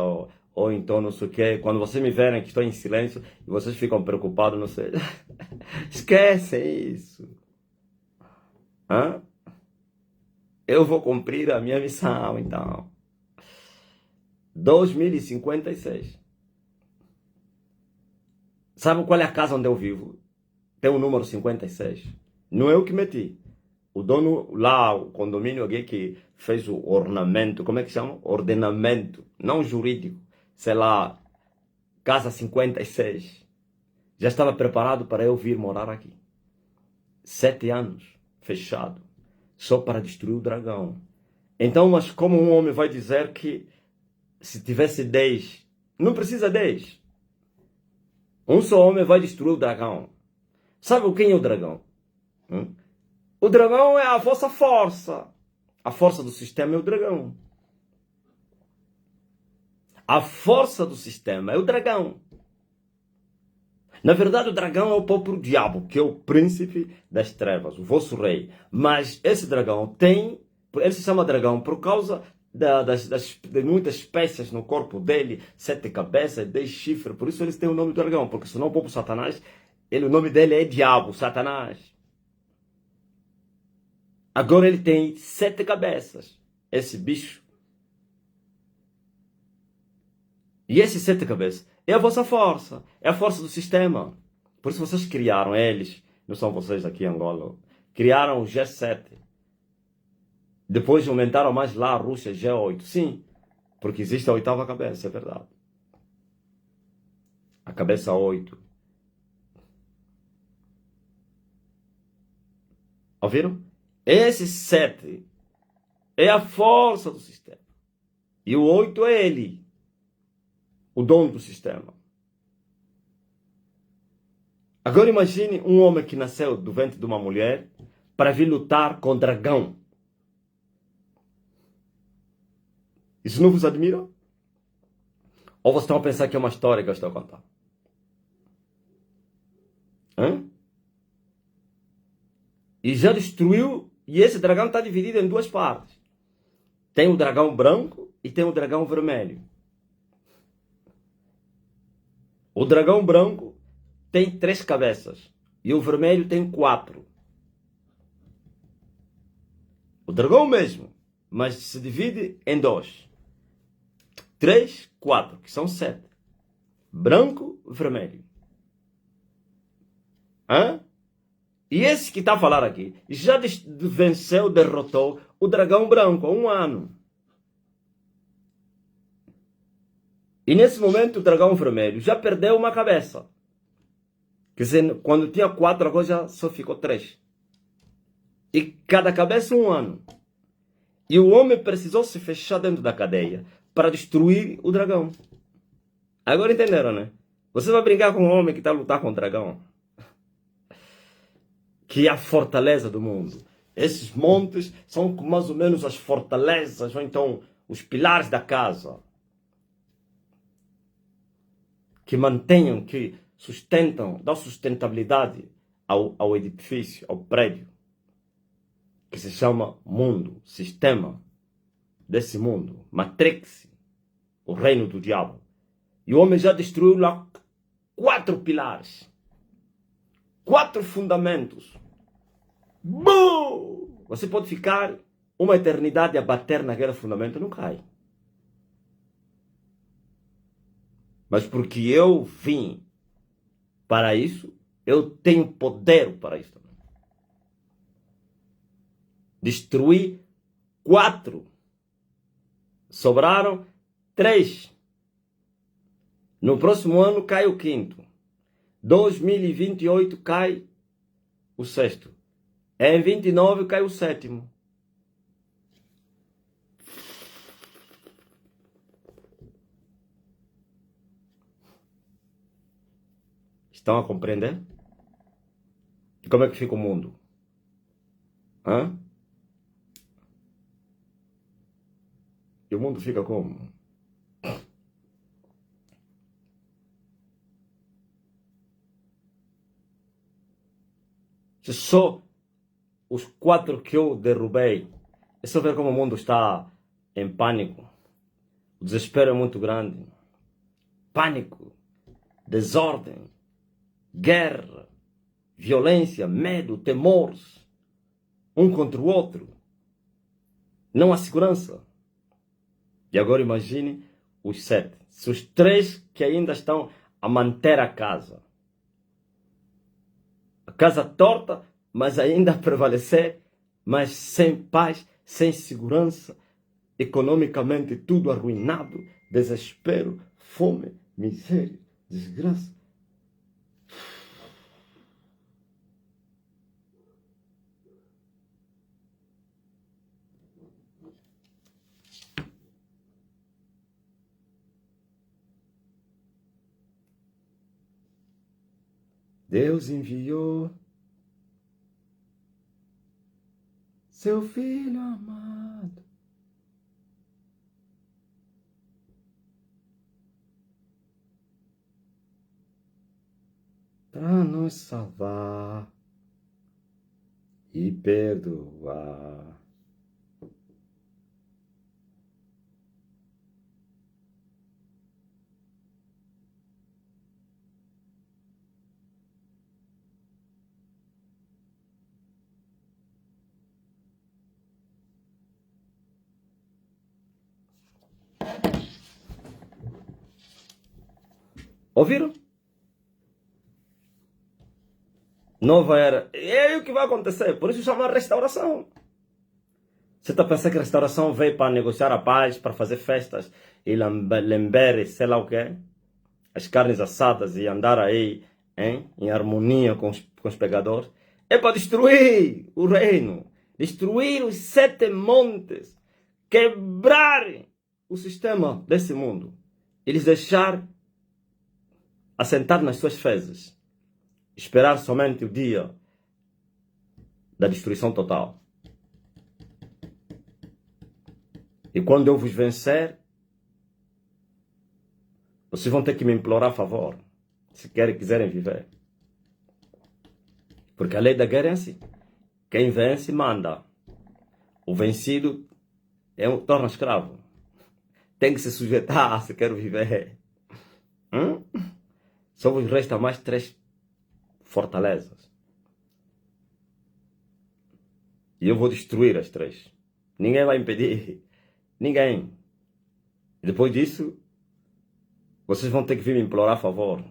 ou então não sei o quê. Quando vocês me verem que estou em silêncio e vocês ficam preocupados, não sei. Esquece isso. Hã? Eu vou cumprir a minha missão, então. 2056. Sabe qual é a casa onde eu vivo? Tem o número 56. Não é eu que meti. O dono lá, o condomínio alguém que fez o ornamento, como é que chama? Ordenamento, não jurídico. Sei lá, casa 56. Já estava preparado para eu vir morar aqui. 7 anos, fechado. Só para destruir o dragão. Então, mas como um homem vai dizer que se tivesse 10, não precisa 10. Um só homem vai destruir o dragão. Sabe quem é o dragão? O dragão é a vossa força. A força do sistema é o dragão. A força do sistema é o dragão. Na verdade, o dragão é o próprio diabo, que é o príncipe das trevas, o vosso rei. Mas esse dragão ele se chama dragão por causa de muitas espécies no corpo dele, 7 cabeças, 10 chifres. Por isso eles têm o nome do dragão, porque senão o próprio Satanás, o nome dele é diabo, Satanás. Agora ele tem 7 cabeças, esse bicho. E esses 7 cabeças é a vossa força, é a força do sistema. Por isso vocês criaram eles, não são vocês aqui em Angola, criaram o G7. Depois aumentaram mais lá a Rússia, G8. Sim, porque existe a 8ª cabeça, é verdade. A cabeça 8. Ouviram? Esse 7 é a força do sistema. E o 8 é ele, o dono do sistema. Agora imagine um homem que nasceu do ventre de uma mulher para vir lutar com o dragão. Isso não vos admira? Ou vocês estão a pensar que é uma história que eu estou a contar? E já destruiu, e esse dragão está dividido em 2 partes. Tem o dragão branco e tem o dragão vermelho. O dragão branco tem 3 cabeças e o vermelho tem 4. O dragão mesmo, mas se divide em 2. 3, 4, que são 7. Branco, vermelho. E esse que está a falar aqui já venceu, derrotou o dragão branco há 1 ano. E nesse momento o dragão vermelho já perdeu uma cabeça. Quer dizer, quando tinha 4, agora já só ficou 3. E cada cabeça 1 ano. E o homem precisou se fechar dentro da cadeia para destruir o dragão. Agora entenderam, né? Você vai brincar com um homem que está a lutar com o dragão, que é a fortaleza do mundo. Esses montes são mais ou menos as fortalezas, ou então os pilares da casa, que mantenham, que sustentam, dão sustentabilidade ao edifício, ao prédio, que se chama mundo, sistema desse mundo, Matrix, o reino do diabo. E o homem já destruiu lá 4 pilares, 4 fundamentos. Bum! Você pode ficar uma eternidade a bater naquele fundamento, não cai. Mas porque eu vim para isso, eu tenho poder para isso também. Destruí 4. Sobraram 3. No próximo ano cai o 5º. 2028 cai o 6º. Em 29 cai o 7º. Estão a compreender? E como é que fica o mundo? Hã? E o mundo fica como? Se só os 4 que eu derrubei, é só ver como o mundo está em pânico. O desespero é muito grande. Pânico, desordem, guerra, violência, medo, temores, um contra o outro. Não há segurança. E agora imagine os 7. Se os 3 que ainda estão a manter a casa torta, mas ainda a prevalecer, mas sem paz, sem segurança, economicamente tudo arruinado, desespero, fome, miséria, desgraça. Deus enviou seu Filho amado para nos salvar e perdoar. Ouviram? Nova era. É o que vai acontecer. Por isso chama restauração. Você está pensando que a restauração veio para negociar a paz, para fazer festas e lamber, sei lá o quê? As carnes assadas e andar aí em harmonia com os pecadores? É para destruir o reino. Destruir os 7 montes. Quebrar o sistema desse mundo. Eles deixar assentar nas suas fezes. Esperar somente o dia da destruição total. E quando eu vos vencer, vocês vão ter que me implorar a favor, se quiserem viver. Porque a lei da guerra é assim. Quem vence, manda. O vencido torna escravo. Tem que se sujeitar se quer viver. Só vos resta mais 3 fortalezas. E eu vou destruir as 3. Ninguém vai impedir. Ninguém. E depois disso, vocês vão ter que vir me implorar a favor.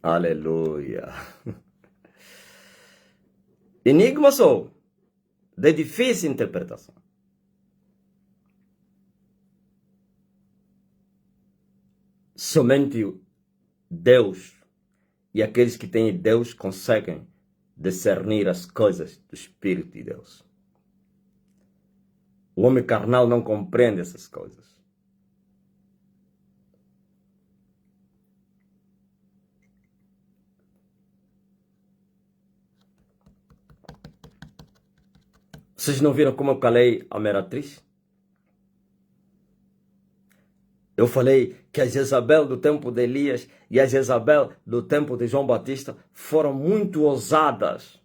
Aleluia. Enigma sou de difícil interpretação. Somente Deus e aqueles que têm Deus conseguem discernir as coisas do Espírito de Deus. O homem carnal não compreende essas coisas. Vocês não viram como eu calei a Meretriz? Eu falei que a Jezabel do tempo de Elias e a Jezabel do tempo de João Batista foram muito ousadas.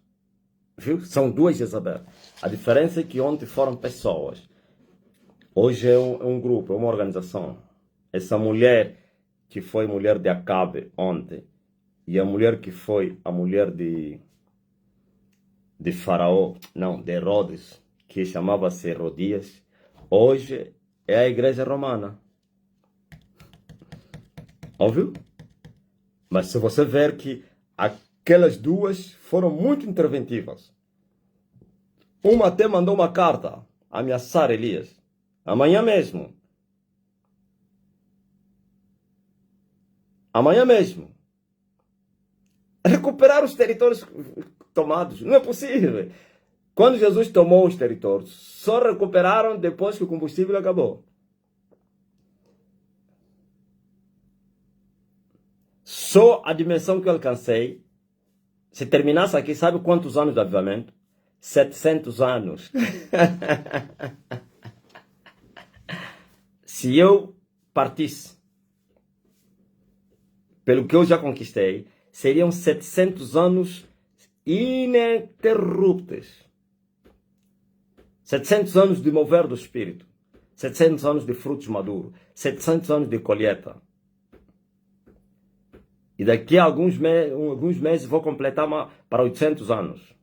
Viu? São duas Jezabel. A diferença é que ontem foram pessoas. Hoje é um grupo, é uma organização. Essa mulher que foi mulher de Acabe ontem e a mulher que foi a mulher de Faraó, não, de Herodes, que chamava-se Herodias, hoje é a igreja romana. Óbvio? Mas se você ver que aquelas duas foram muito interventivas. Uma até mandou uma carta ameaçar Elias. Amanhã mesmo. Amanhã mesmo. Recuperar os territórios tomados. Não é possível. Quando Jesus tomou os territórios, só recuperaram depois que o combustível acabou. Só a dimensão que eu alcancei, se terminasse aqui, sabe quantos anos de avivamento? 700 anos. Se eu partisse, pelo que eu já conquistei, seriam 700 anos ininterruptos. 700 anos de mover do Espírito. 700 anos de frutos maduros. 700 anos de colheita. E daqui a alguns meses vou completar para 800 anos.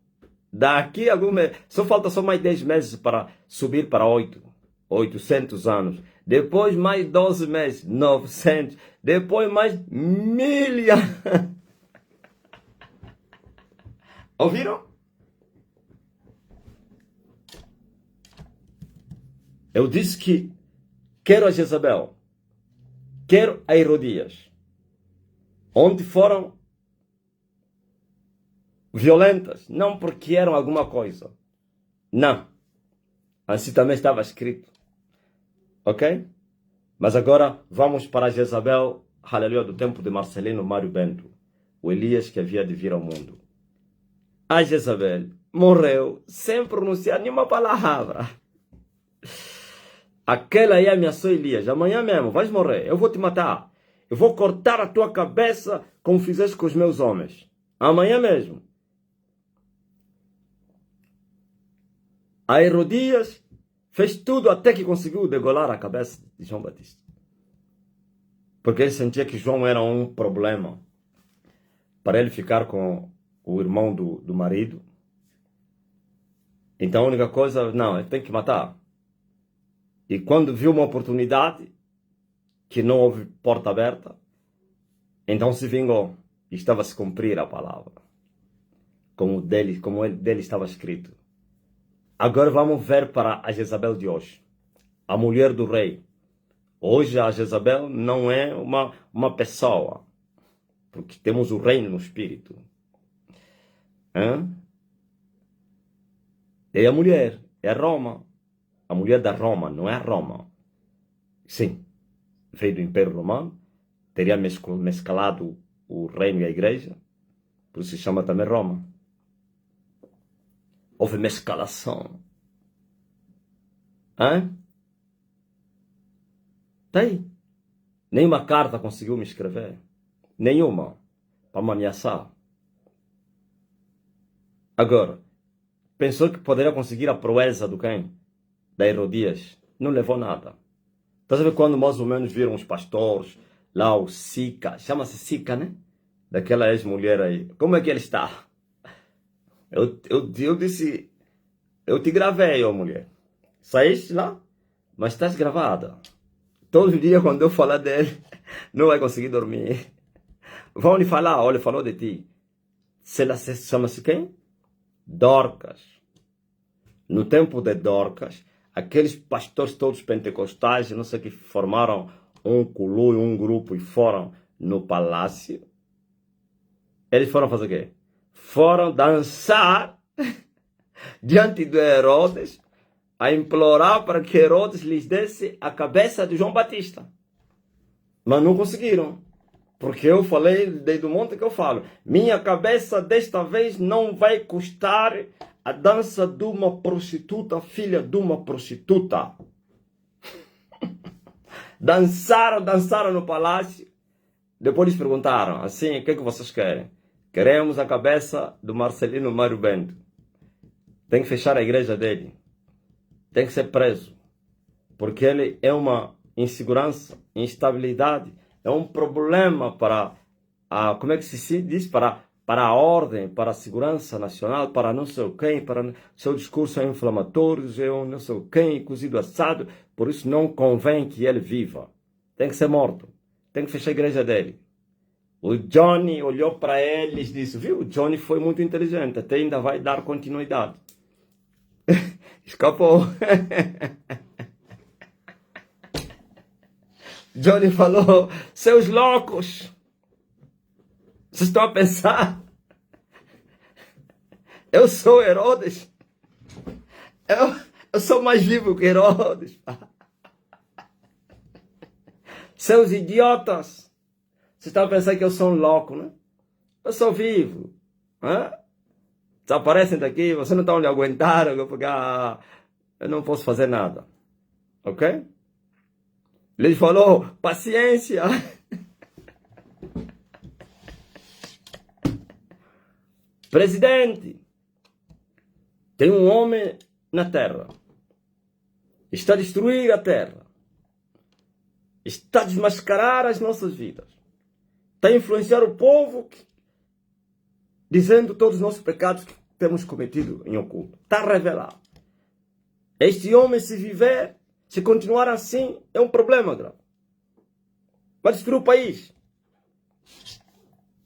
Daqui a alguns meses. Falta só mais 10 meses para subir para 800 anos. Depois mais 12 meses, 900. Depois mais 1000 anos. Ouviram? Eu disse que quero a Jezabel. Quero a Herodias. Onde foram violentas. Não porque eram alguma coisa. Não. Assim também estava escrito. Ok? Mas agora vamos para Jezabel, aleluia, do tempo de Marcelino Mário Bento. O Elias que havia de vir ao mundo. A Jezabel morreu sem pronunciar nenhuma palavra. Aquela aí ameaçou Elias. Amanhã mesmo vais morrer. Eu vou te matar. Eu vou cortar a tua cabeça como fizeste com os meus homens. Amanhã mesmo. A Herodias fez tudo até que conseguiu degolar a cabeça de João Batista. Porque ele sentia que João era um problema para ele ficar com o irmão do marido. Então a única coisa, não, ele tem que matar. E quando viu uma oportunidade, que não houve porta aberta, então se vingou. E estava a se cumprir a palavra. Como dele estava escrito. Agora vamos ver para a Jezabel de hoje. A mulher do rei. Hoje a Jezabel não é uma pessoa. Porque temos o reino no espírito. É a mulher. É Roma. A mulher da Roma, não é Roma. Sim. Veio do Império Romano. Teria mesclado o reino e a igreja. Por isso se chama também Roma. Houve mescalação. Tá aí. Nenhuma carta conseguiu me escrever. Nenhuma. Para me ameaçar. Agora, pensou que poderia conseguir a proeza do quem? Da Herodias. Não levou nada. Tá sabendo quando mais ou menos viram os pastores, lá o Sica, chama-se Sica, né? Daquela ex-mulher aí. Como é que ele está? Eu disse, eu te gravei, ó mulher. Saíste lá, mas estás gravada. Todo dia quando eu falar dele, não vai conseguir dormir. Vão lhe falar, olha, falou de ti. Chama-se quem? Dorcas. No tempo de Dorcas, aqueles pastores todos pentecostais, não sei o que, formaram um grupo e foram no palácio. Eles foram fazer o quê? foram dançar diante de Herodes a implorar para que Herodes lhes desse a cabeça de João Batista. Mas não conseguiram. Porque eu falei desde o monte que eu falo. Minha cabeça desta vez não vai custar a dança de uma prostituta, filha de uma prostituta. Dançaram no palácio. Depois eles perguntaram assim, o que é que vocês querem? Queremos a cabeça do Marcelino Mário Bento. Tem que fechar a igreja dele. Tem que ser preso. Porque ele é uma insegurança, instabilidade. É um problema para a, como é que se diz? Para a ordem, para a segurança nacional, para não sei quem, para seu discurso é inflamatório, é não sei quem, cozido assado. Por isso não convém que ele viva. Tem que ser morto. Tem que fechar a igreja dele. O Johnny olhou para eles e disse, viu, o Johnny foi muito inteligente, até ainda vai dar continuidade. Escapou. Johnny falou, seus loucos, vocês estão a pensar? Eu sou Herodes. Eu sou mais vivo que Herodes. Seus idiotas. Vocês estão a pensar que eu sou um louco, né? Eu sou vivo. Desaparecem daqui, vocês não estão me aguentando, porque eu não posso fazer nada. Ok? Ele falou, paciência. Presidente, tem um homem na terra. Está a destruir a terra. Está a desmascarar as nossas vidas. Está a influenciar o povo, dizendo todos os nossos pecados que temos cometido em oculto. Está a revelar. Este homem, se viver, se continuar assim, é um problema grave. Vai destruir o país.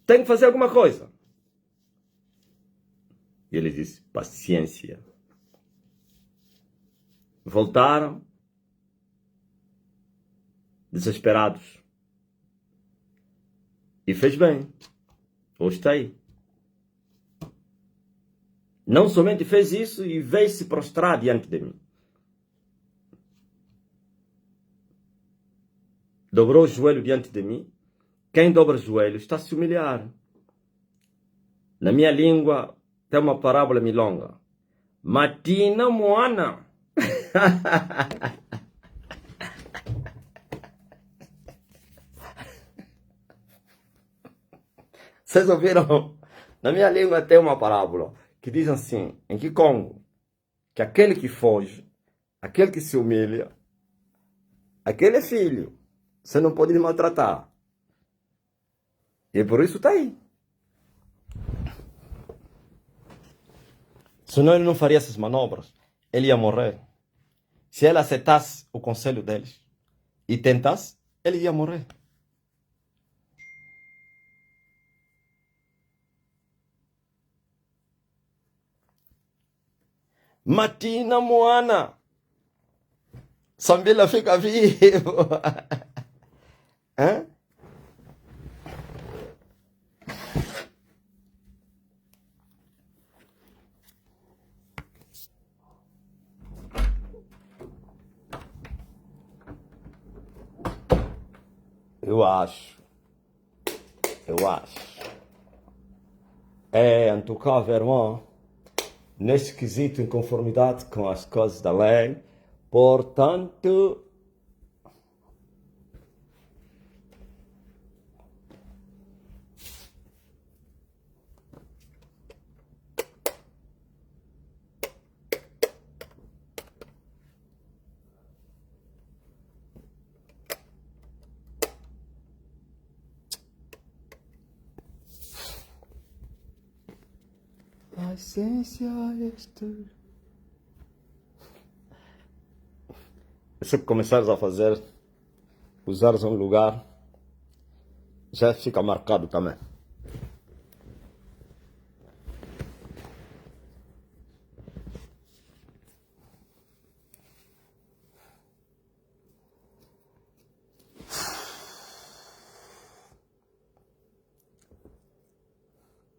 Tem que fazer alguma coisa. E ele disse, paciência. Voltaram, desesperados. E fez bem. Hoje está aí. Não somente fez isso e veio se prostrar diante de mim. Dobrou o joelho diante de mim. Quem dobra o joelho está a se humilhar. Na minha língua tem uma parábola milonga. Matina moana. Vocês ouviram? Na minha língua tem uma parábola que diz assim, em Kikongo, que aquele que foge, aquele que se humilha, aquele é filho. Você não pode maltratar. E por isso está aí. Senão ele não faria essas manobras. Ele ia morrer. Se ele aceitasse o conselho deles e tentasse, ele ia morrer. Matina Moana. Sambila fica vivo. Hã? Eu acho. É, em tout cas, irmão, neste quesito, em conformidade com as coisas da lei, portanto, a essência é este. Se começares a fazer, usares um lugar, já fica marcado também.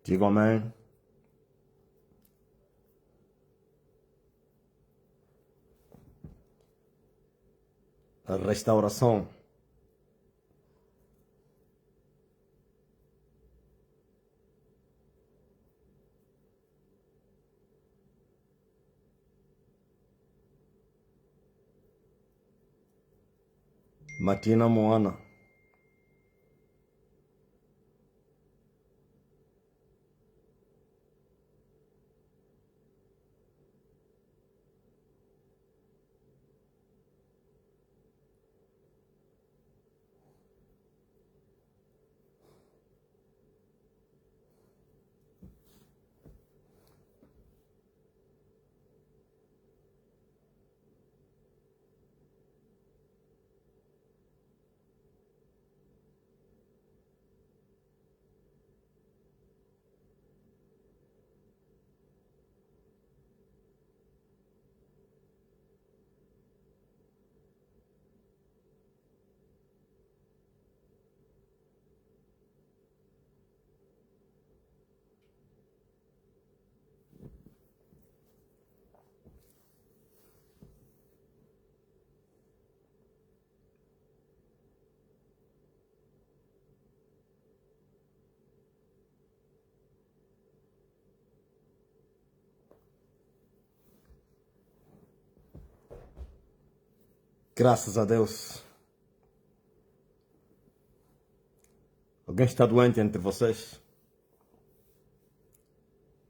Digo amém. restauração. Matina Moana. Graças a Deus. Alguém está doente entre vocês?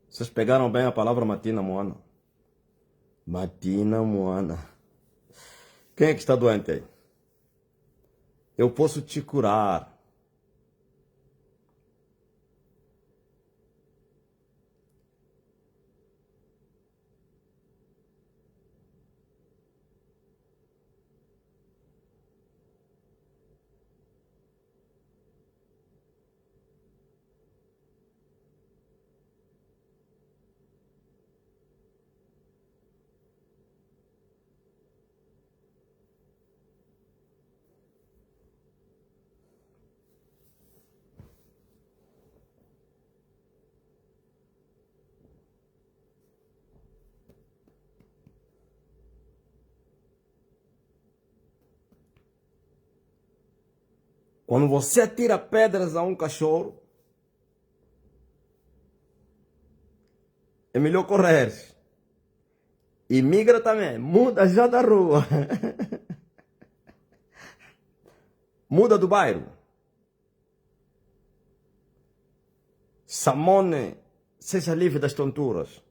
Vocês pegaram bem a palavra Matina Moana? Matina Moana. Quem é que está doente aí? Eu posso te curar. Quando você atira pedras a um cachorro, é melhor correr. E migra também, muda já da rua. Muda do bairro. Samone, seja livre das tonturas.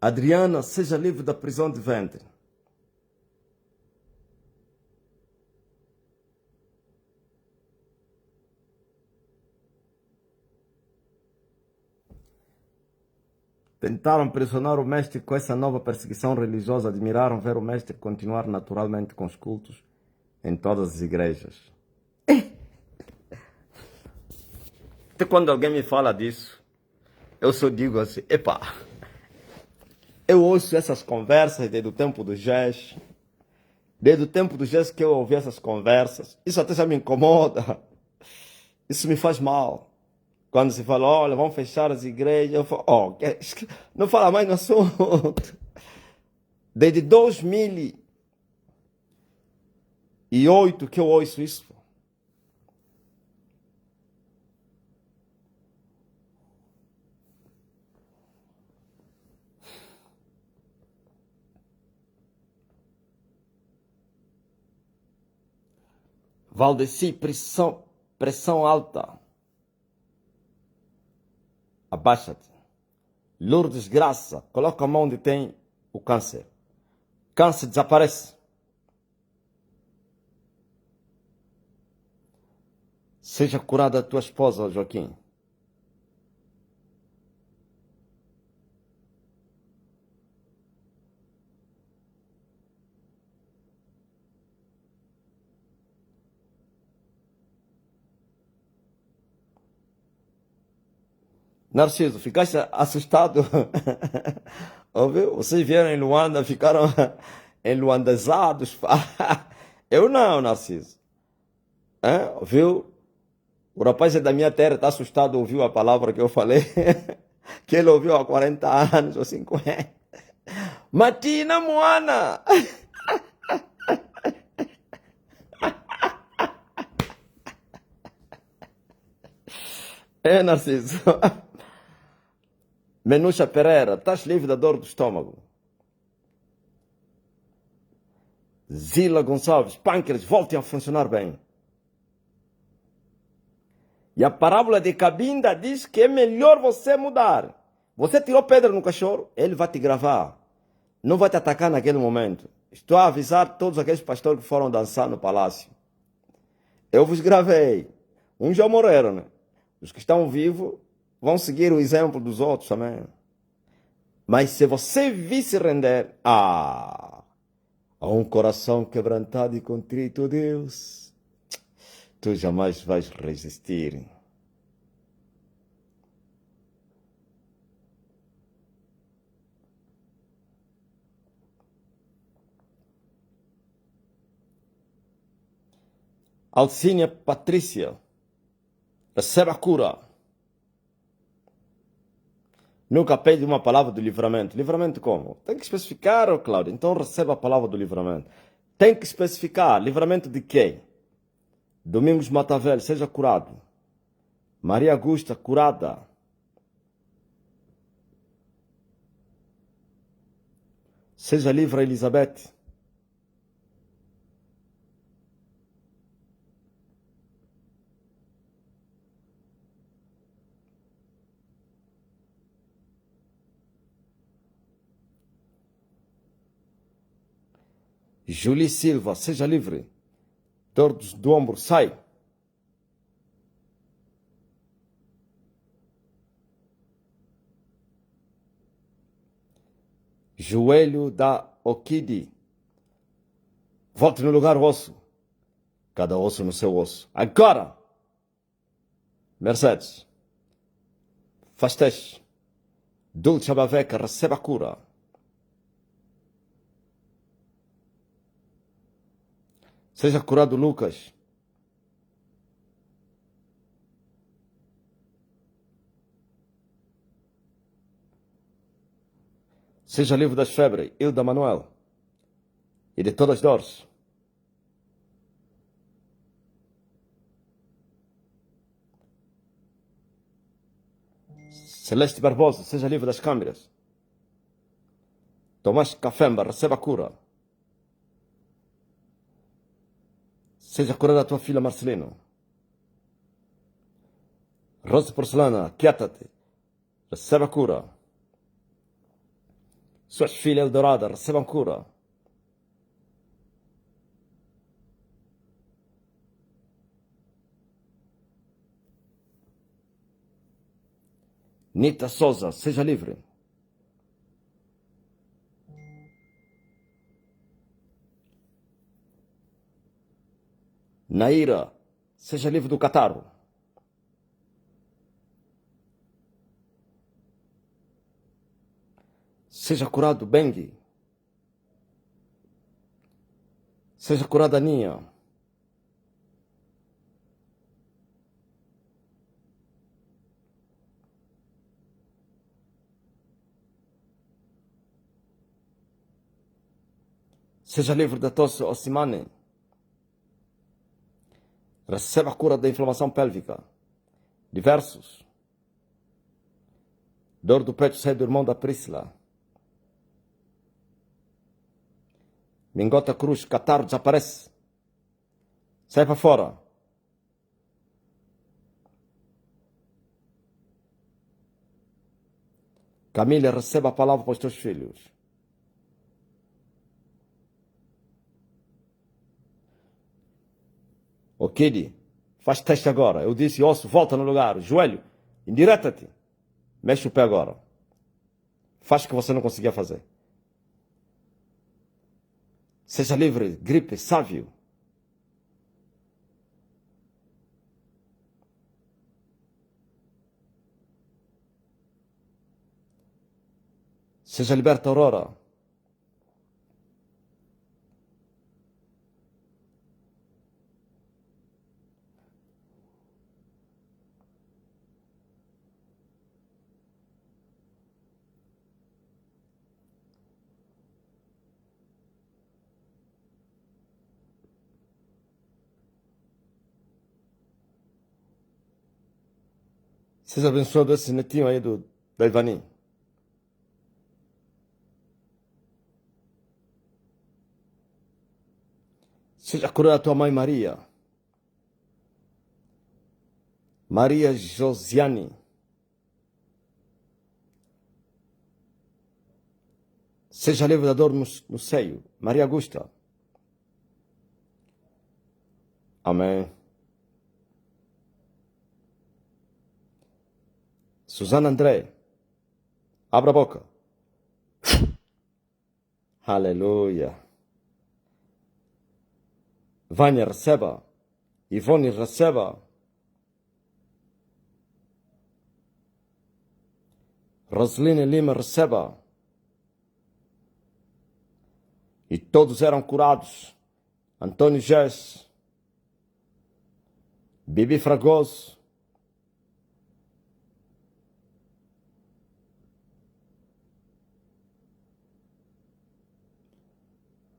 Adriana, seja livre da prisão de ventre. Tentaram pressionar o mestre com essa nova perseguição religiosa, admiraram ver o mestre continuar naturalmente com os cultos em todas as igrejas. Até quando alguém me fala disso, eu só digo assim, epá, eu ouço essas conversas desde o tempo do GES, desde o tempo do GES que eu ouvi essas conversas, isso até já me incomoda, isso me faz mal. Quando se fala, olha, vamos fechar as igrejas, eu falo, oh, não fala mais no assunto. Desde 2008 que eu ouço isso. Valdeci, pressão alta. Abaixa-te. Lourdes Graça, coloca a mão onde tem o câncer. Câncer desaparece. Seja curada a tua esposa, Joaquim. Narciso, ficaste assustado? Ouviu? Vocês vieram em Luanda, ficaram enluandezados. Eu não, Narciso. Ouviu? O rapaz é da minha terra, está assustado, ouviu a palavra que eu falei, que ele ouviu há 40 anos ou 50. Matina Moana! É, Narciso. Menucha Pereira, estás livre da dor do estômago. Zila Gonçalves, pâncreas, voltem a funcionar bem. E a parábola de Cabinda diz que é melhor você mudar. Você tirou pedra no cachorro, ele vai te gravar. Não vai te atacar naquele momento. Estou a avisar todos aqueles pastores que foram dançar no palácio. Eu vos gravei. Uns já morreram, né? Os que estão vivos vão seguir o exemplo dos outros também. Mas se você vir se render a um coração quebrantado e contrito, Deus, tu jamais vais resistir. Alcínia Patrícia, receba a cura. Nunca pede uma palavra do livramento. Livramento como? Tem que especificar, oh, Cláudio. Então receba a palavra do livramento. Tem que especificar. Livramento de quem? Domingos Matavel, seja curado. Maria Augusta, curada. Seja livre, Elizabeth. Julie Silva, seja livre. Dor do ombro, sai. Joelho da Okidi. Volte no lugar o osso. Cada osso no seu osso. Agora! Mercedes. Faz teste. Dulce Abaveca, receba a cura. Seja curado, Lucas. Seja livre das febres, Hilda Manuel. E de todas as dores. Celeste Barbosa, seja livre das câmeras. Tomás Cafemba, receba a cura. Seja curada a tua filha Marcelino. Rosa Porcelana, quieta-te. Receba a cura. Suas filhas Eldorada, recebam cura. Nita Souza, seja livre. Naira, seja livre do catarro. Seja curado, Bengue. Seja curada, Aninha. Seja livre da tosse, Ossimane. Receba a cura da inflamação pélvica. Diversos. Dor do peito sai do irmão da Priscila. Mingota Cruz, catarro desaparece. Sai para fora. Camila, receba a palavra para os teus filhos. O Kid, faz teste agora. Eu disse, osso, volta no lugar. Joelho, endireta-te. Mexe o pé agora. Faz o que você não conseguia fazer. Seja livre, gripe, sábio. Seja liberta, Aurora. Seja abençoado esse netinho aí da Ivani. Seja curada a tua mãe Maria. Maria Josiane. Seja livre da dor no seio. Maria Augusta. Amém. Susana André. Abra a boca. Aleluia. Vânia, receba. Ivone, receba. Roseline Lima, receba. E todos eram curados. Antônio Gess. Bibi Fragoso.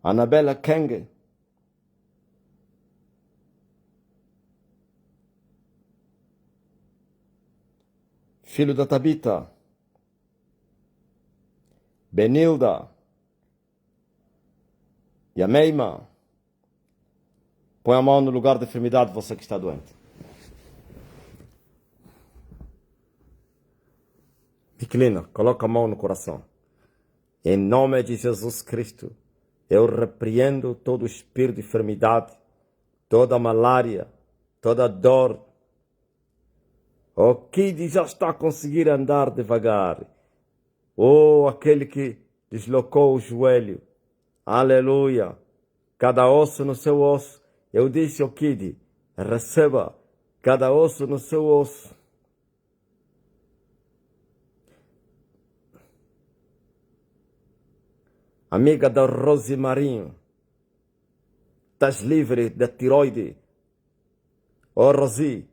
Anabela Kenge. Filho da Tabita. Benilda. E a Meima. Põe a mão no lugar da enfermidade, você que está doente. Miquelina, coloca a mão no coração. Em nome de Jesus Cristo, eu repreendo todo espírito de enfermidade, toda malária, toda dor. O Kid já está a conseguir andar devagar. Aquele que deslocou o joelho. Aleluia. Cada osso no seu osso. Eu disse ao Kid, receba cada osso no seu osso. Amiga da Rose Marinho, estás livre da tiroide. Rosi,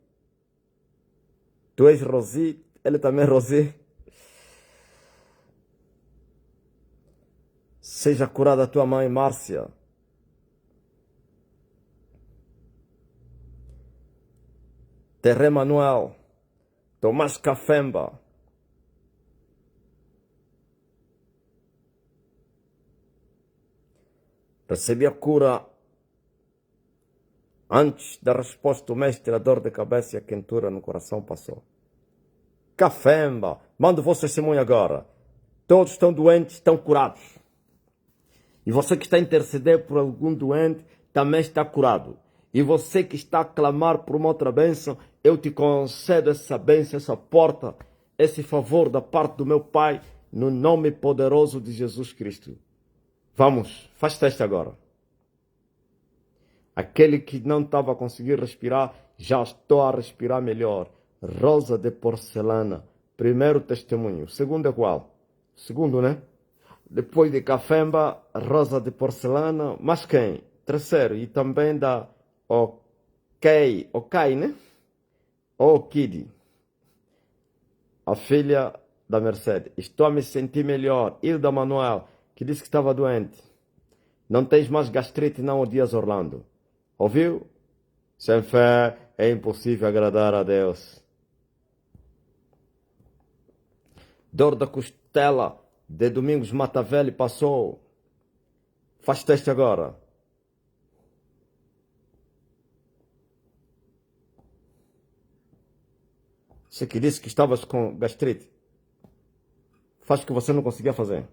tu és Rosi, ele também é Rosi. Seja curada a tua mãe, Márcia. Terre Manuel, Tomás Cafemba. Recebi a cura antes da resposta do mestre, a dor de cabeça e a quentura no coração passou. Cafemba, mando vosso testemunho agora. Todos estão doentes, estão curados. E você que está a interceder por algum doente, também está curado. E você que está a clamar por uma outra bênção, eu te concedo essa bênção, essa porta, esse favor da parte do meu Pai, no nome poderoso de Jesus Cristo. Vamos, faz teste agora. Aquele que não estava a conseguir respirar, já estou a respirar melhor. Rosa de porcelana. Primeiro testemunho. Segundo é qual? Segundo, né? Depois de Cafemba, Rosa de porcelana. Mas quem? Terceiro. E também da Ok, né? Kid. A filha da Mercedes. Estou a me sentir melhor. Hilda Manuel, que disse que estava doente. Não tens mais gastrite, não odias Orlando. Ouviu? Sem fé é impossível agradar a Deus. Dor da costela de Domingos Matavelli passou. Faz teste agora. Você que disse que estavas com gastrite. Faz o que você não conseguia fazer.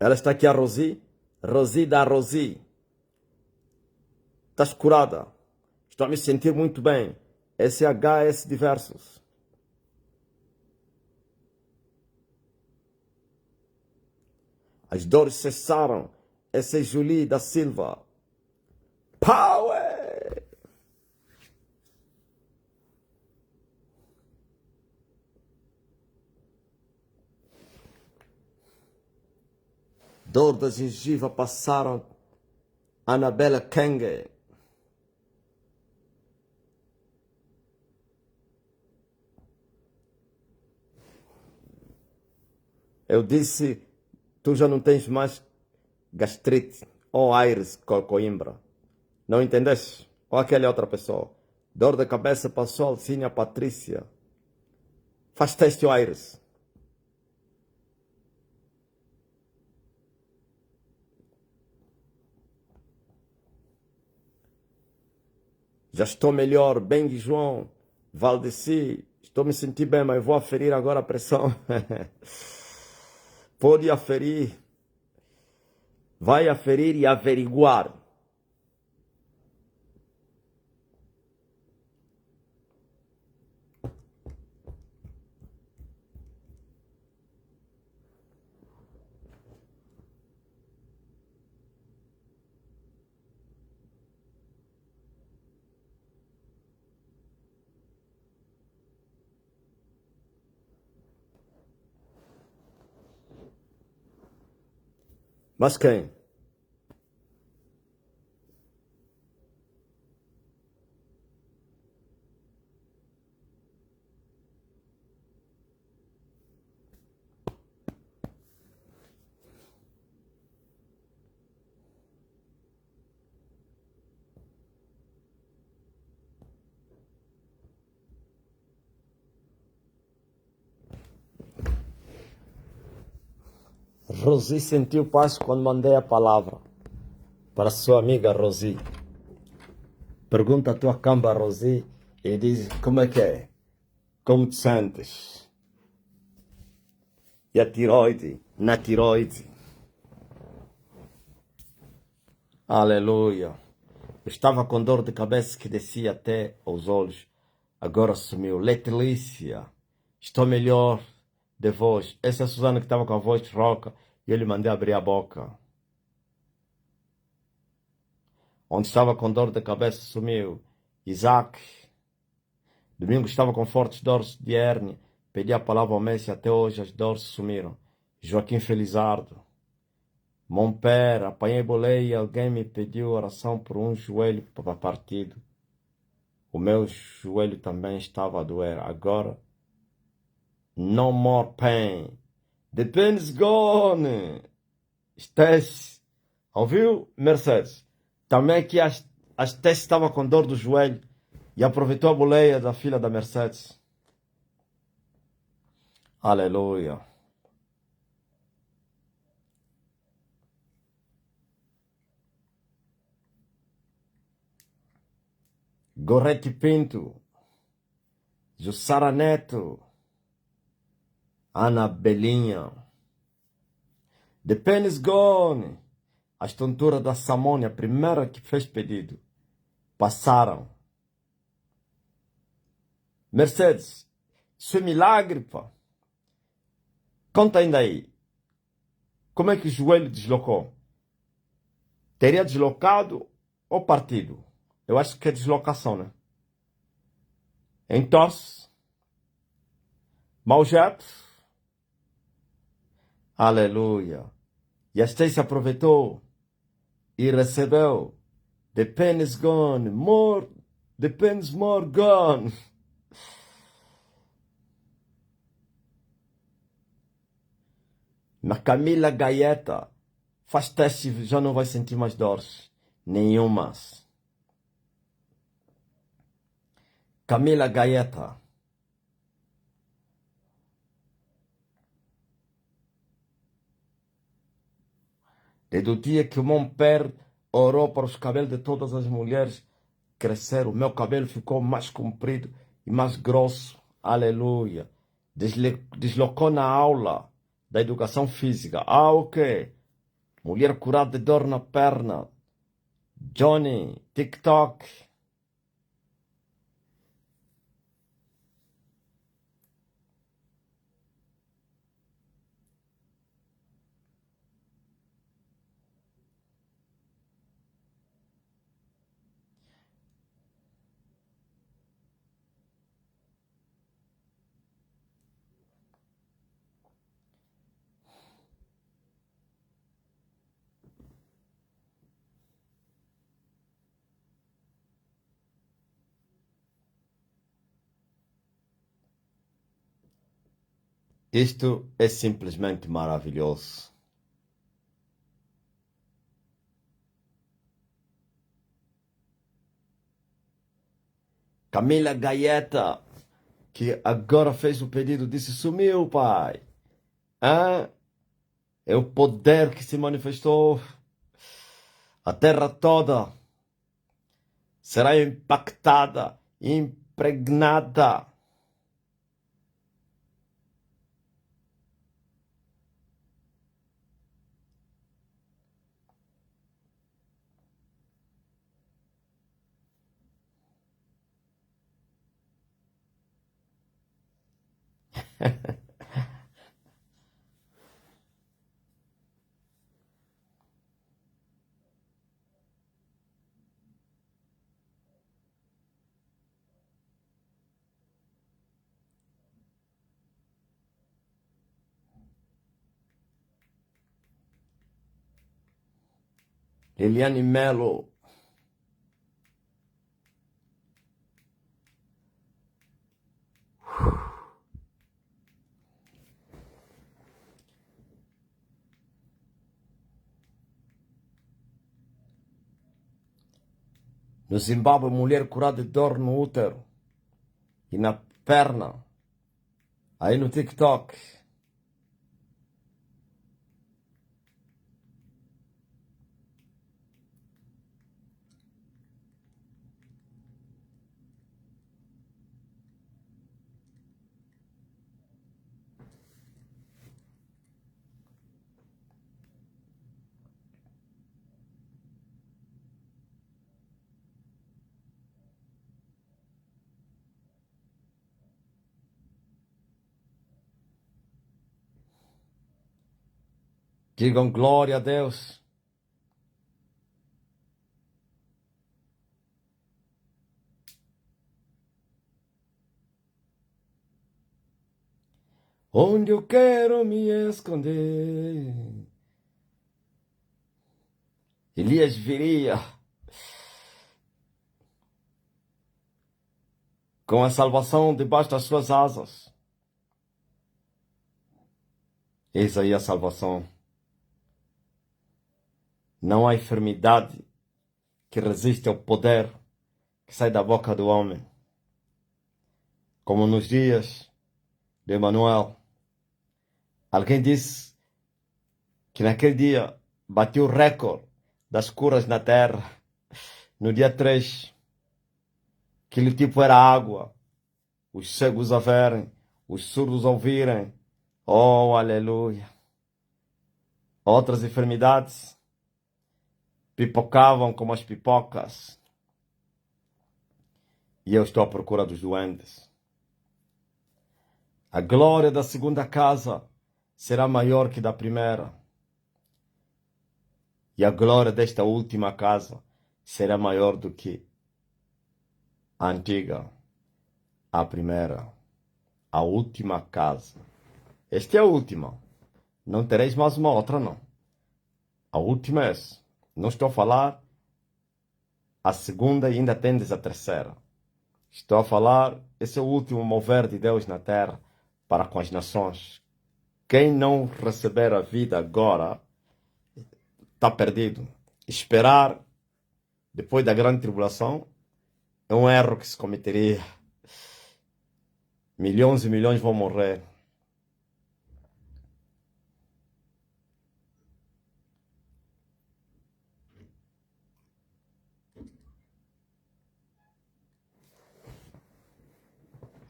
Ela está aqui, a Rosi. Rosi da Rosi. Estás curada. Estou a me sentir muito bem. SHS diversos. As dores cessaram. Essa é Julie da Silva. Power! Dor da gengiva passaram. Anabela Kenge. Eu disse, tu já não tens mais gastrite ou Aires Coimbra. Não entendeste? Ou aquela outra pessoa. Dor de cabeça passou a Alcínia Patrícia. Faz teste Aires. Já estou melhor, bem João, Valdeci, estou me sentindo bem, mas vou aferir agora a pressão. Pode aferir, vai aferir e averiguar. Mas quem? Rosi sentiu paz quando mandei a palavra para sua amiga Rosi. Pergunta a tua camba Rosi e diz como é que é? Como te sentes? E a tiroide? Na tiroide. Aleluia. Eu estava com dor de cabeça que descia até aos olhos. Agora sumiu. Letícia. Estou melhor de voz. Essa é a Suzana que estava com a voz rouca e eu lhe mandei abrir a boca. Onde estava com dor de cabeça sumiu. Isaac. Domingo estava com fortes dores de hérnia. Pedi a palavra ao Messi, até hoje as dores sumiram. Joaquim Felizardo. Mon père, apanhei boleia e alguém me pediu oração por um joelho partido. O meu joelho também estava a doer. Agora, no more pain. The pain is gone. Tess, ouviu, Mercedes? Também que as Tess estava com dor do joelho e aproveitou a boleia da filha da Mercedes. Aleluia. Gorete Pinto, Jussara Neto, Ana Belinha. The pain is gone. As tonturas da Samônia, a primeira que fez pedido, passaram. Mercedes, isso é milagre, pá. Conta ainda aí. Como é que o joelho deslocou? Teria deslocado ou partido? Eu acho que é deslocação, né? Entorse. Mau jeito. Aleluia. E a Stacy aproveitou e recebeu. The pain is gone. More. The pain is more gone. Na Camila Gaeta. Faz teste e já não vai sentir mais dores. Nenhumas. Camila Gaeta. Desde o dia que o mon père orou para os cabelos de todas as mulheres crescer, o meu cabelo ficou mais comprido e mais grosso. Aleluia. Deslocou na aula da educação física. Ah, ok. Mulher curada de dor na perna. Johnny, TikTok. Isto é simplesmente maravilhoso. Camila Gaeta, que agora fez o pedido, disse: sumiu, pai. Ah, é o poder que se manifestou. A terra toda será impactada, impregnada. Eliane Melo, no Zimbábue, mulher curada de dor no útero e na perna. Aí no TikTok. Digam glória a Deus. Onde eu quero me esconder. Elias viria com a salvação debaixo das suas asas. Eis aí a salvação. Não há enfermidade que resiste ao poder que sai da boca do homem. Como nos dias de Emanuel. Alguém disse que naquele dia bateu o recorde das curas na terra. No dia 3, aquele tipo era água. Os cegos a verem, os surdos a ouvirem. Oh, aleluia. Outras enfermidades pipocavam como as pipocas. E eu estou à procura dos doentes. A glória da segunda casa será maior que da primeira. E a glória desta última casa será maior do que a antiga, a primeira, a última casa. Esta é a última. Não tereis mais uma outra, não. A última é essa. Não estou a falar a segunda e ainda tendes a terceira. Estou a falar, esse é o último mover de Deus na terra para com as nações. Quem não receber a vida agora está perdido. Esperar depois da grande tribulação é um erro que se cometeria. Milhões e milhões vão morrer.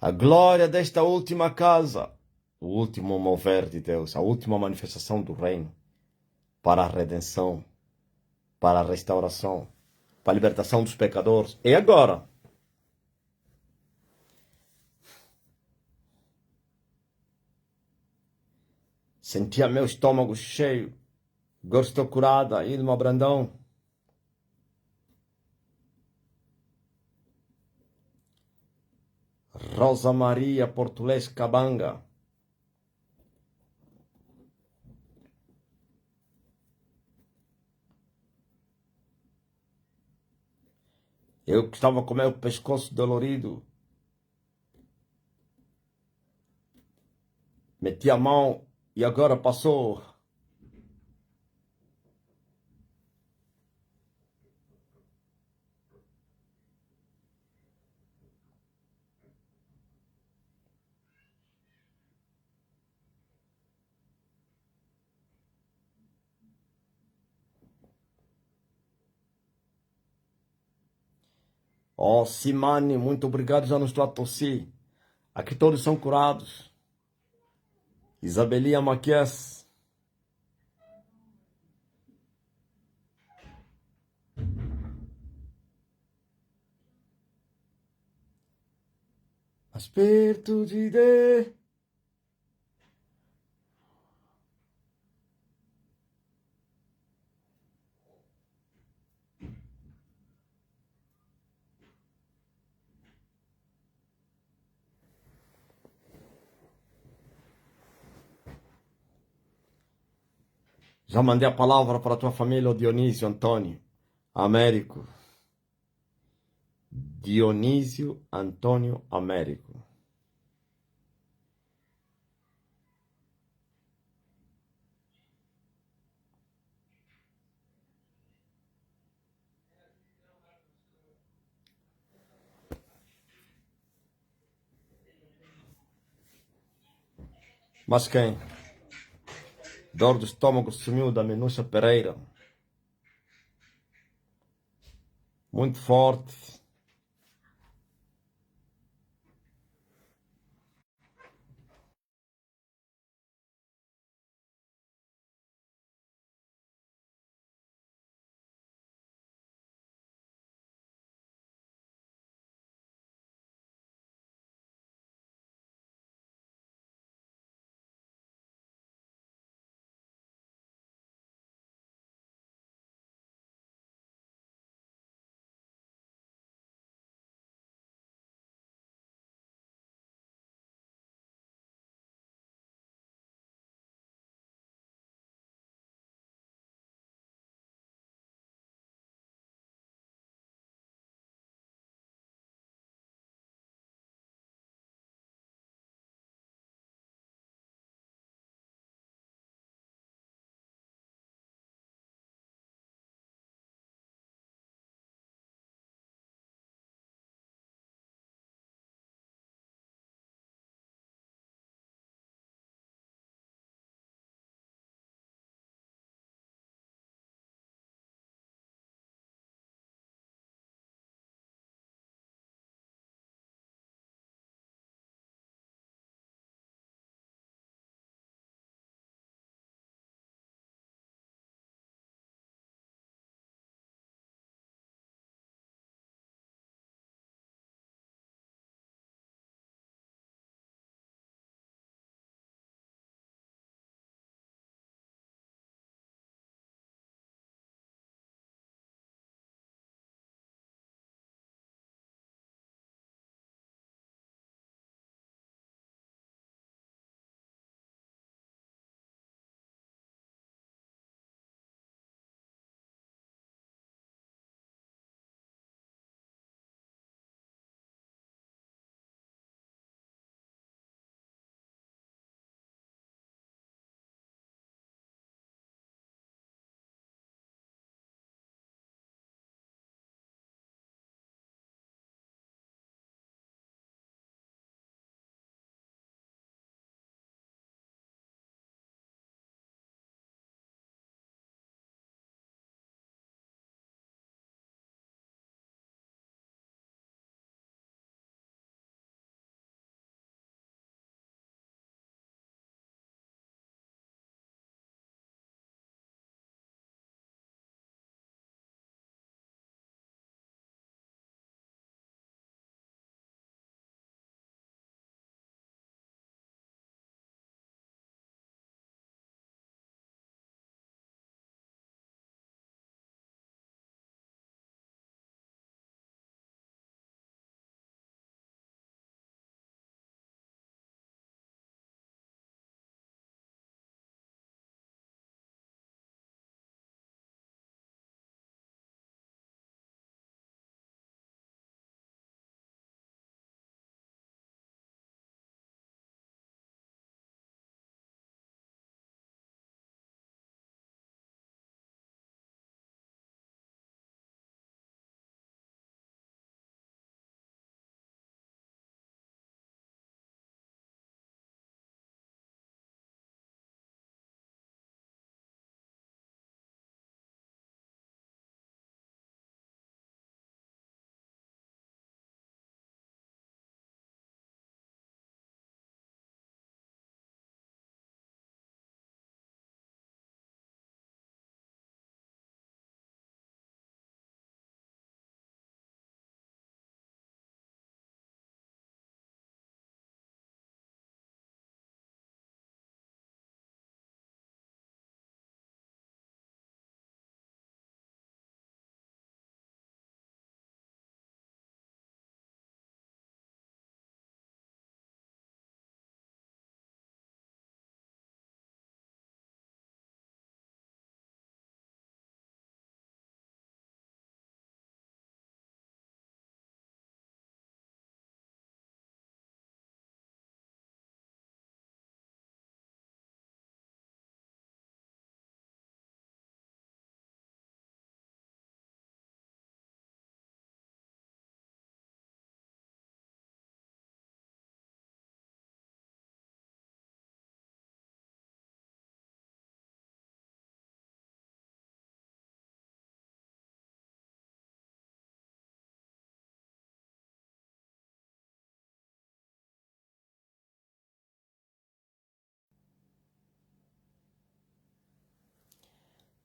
A glória desta última casa, o último mover de Deus, a última manifestação do reino para a redenção, para a restauração, para a libertação dos pecadores. E agora? Sentia meu estômago cheio. Agora estou curada, Ilma Brandão. Rosa Maria Portulês Cabanga. Eu que estava com meu pescoço dolorido. Meti a mão e agora passou. Oh, Simane, muito obrigado, já não estou a tossir. Aqui todos são curados. Isabelinha Maquies. Mais perto de Deus. Já mandei a palavra para a tua família, o Dionísio Antônio. Américo. Dionísio Antônio Américo. Mas quem? Dor do estômago sumiu da Minúcia Pereira. Muito forte.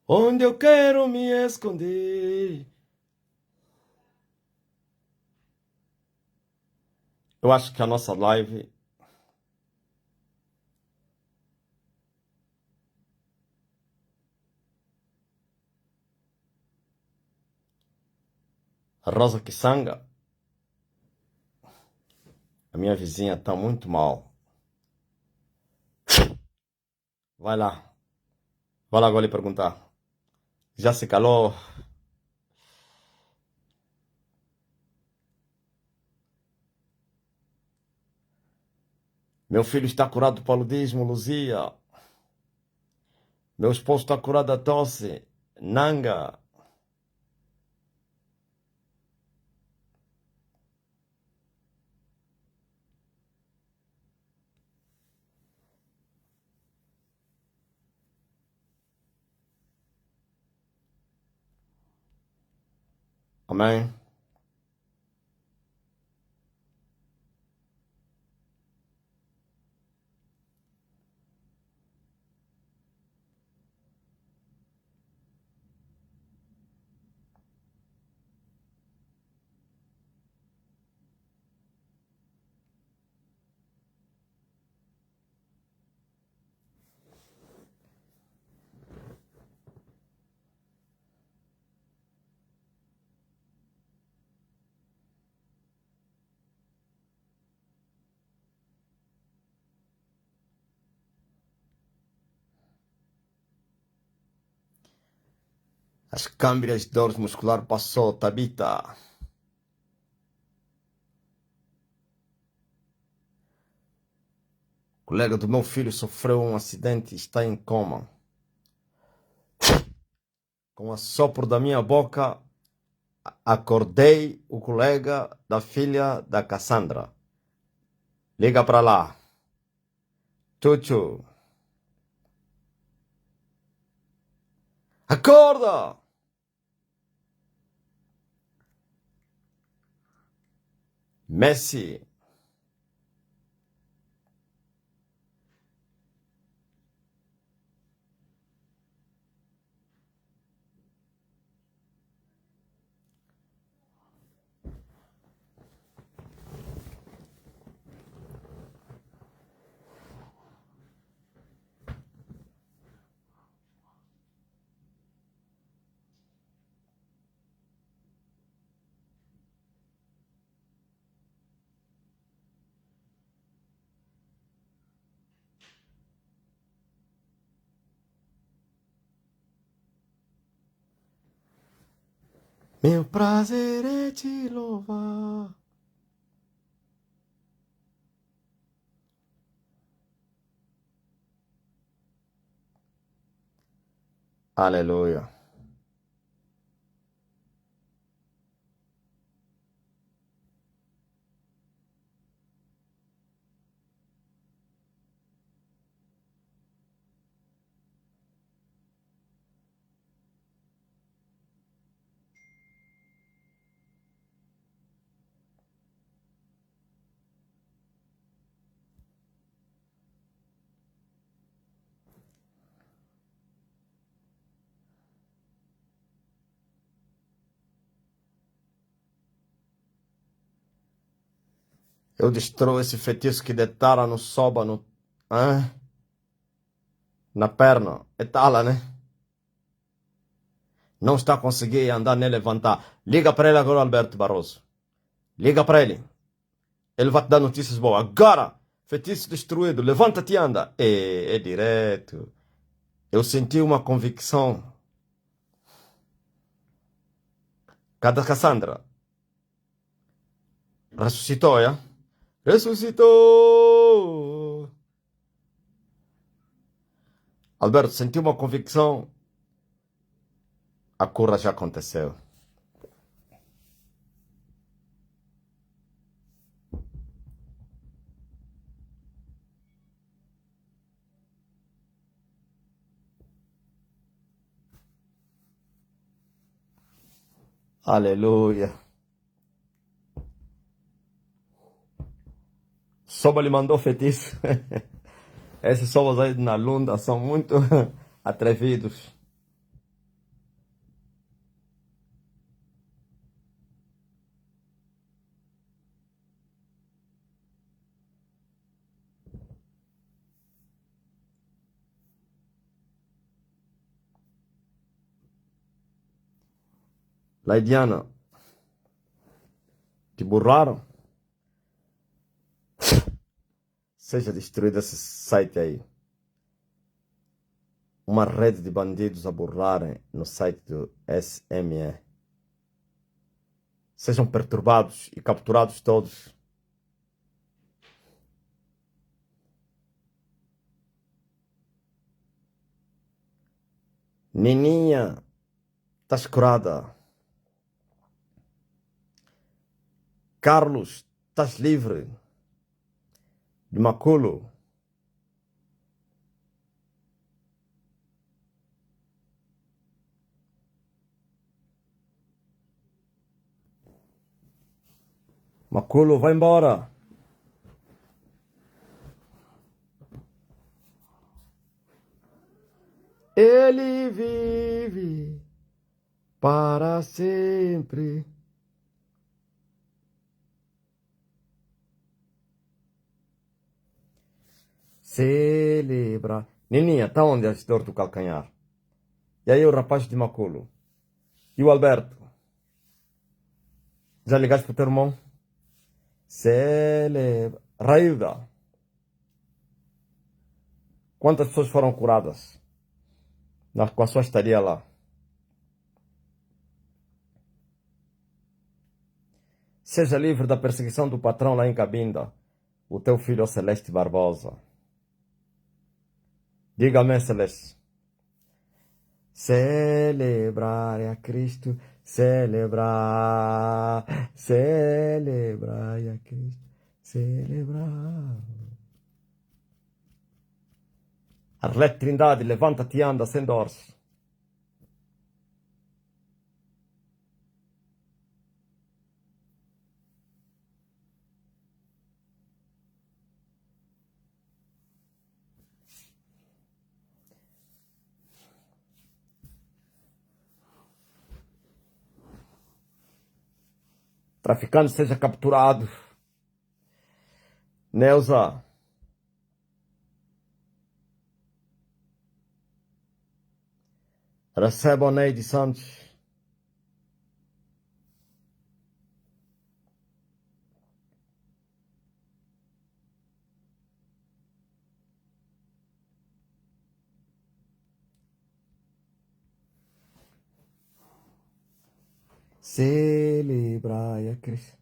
onde eu quero me esconder. Eu acho que a nossa live a Rosa Kisanga, a minha vizinha, está muito mal. Vai lá. Vai lá agora lhe perguntar. Já se calou? Meu filho está curado do paludismo, Luzia. Meu esposo está curado da tosse, Nanga. Amém? As câimbras de dor muscular passou, Tabita. O colega do meu filho sofreu um acidente e está em coma. Com o assopro da minha boca, acordei o colega da filha da Cassandra. Liga para lá. Chuchu. Acorda! Messi. Meu prazer é te louvar. Aleluia. Eu destruo esse feitiço que detara no soba, no... Hã? Na perna. É tala, né? Não está conseguindo andar nem levantar. Liga para ele agora, Alberto Barroso. Liga para ele. Ele vai te dar notícias boas. Agora! Feitiço destruído. Levanta-te e anda. É direto. Eu senti uma convicção. Cada Cassandra. Ressuscitou, é? Ressuscitou! Alberto, senti uma convicção. A cura já aconteceu. Aleluia. Soba lhe mandou feitiço. Esses sobas aí na lunda são muito atrevidos. Laidiana, te burlaram? Seja destruído esse site aí. Uma rede de bandidos a burlarem no site do SME. Sejam perturbados e capturados todos. Nininha, estás curada. Carlos, estás livre. De Maculo. Maculo, vai embora. Ele vive para sempre. Celebra. Nininha, tá onde a dor do calcanhar? E aí o rapaz de Maculo? E o Alberto? Já ligaste pro teu irmão? Celebra. Railda. Quantas pessoas foram curadas com a sua estadia lá? Seja livre da perseguição do patrão lá em Cabinda, o teu filho Celeste Barbosa. Diga-me, Celeste. Celebrar a Cristo, celebrar, celebrar a Cristo, celebrar. Arlete Trindade, levanta-te e anda sem dores. Traficante seja capturado. Neuza. Receba o Neide Santos. Celebrai a Cristo.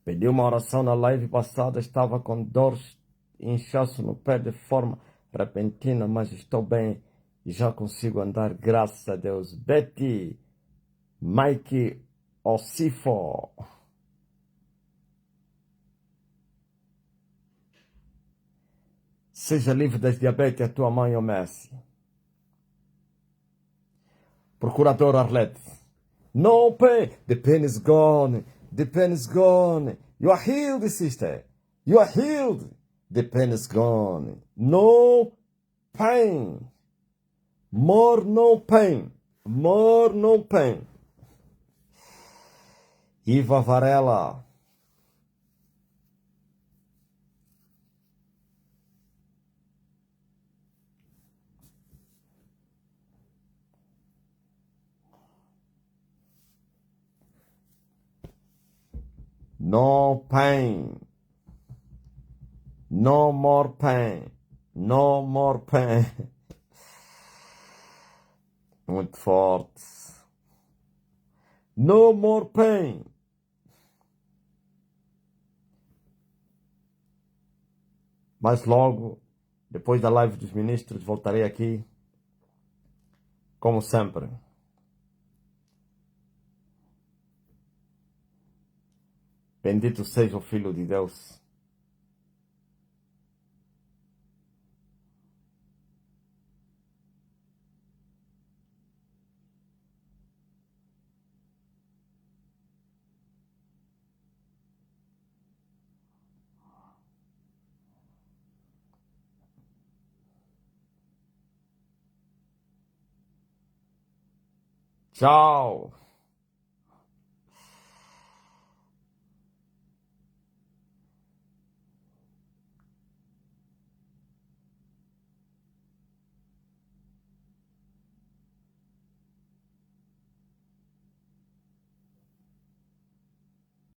Pedi uma oração na live passada, estava com dores e inchaço no pé de forma repentina, mas estou bem e já consigo andar, graças a Deus. Betty, Mike Ocifo. Seja livre das diabetes, a tua mãe, o Messi. Procurador Arlete. No pain. The pain is gone. The pain is gone. You are healed, sister. You are healed. The pain is gone. No pain. More no pain. More no pain. Iva Varela. No pain. No more pain. No more pain. Muito forte. No more pain. Mas logo, depois da live dos ministros, voltarei aqui, como sempre. Bendito seja o Filho de Deus. Tchau.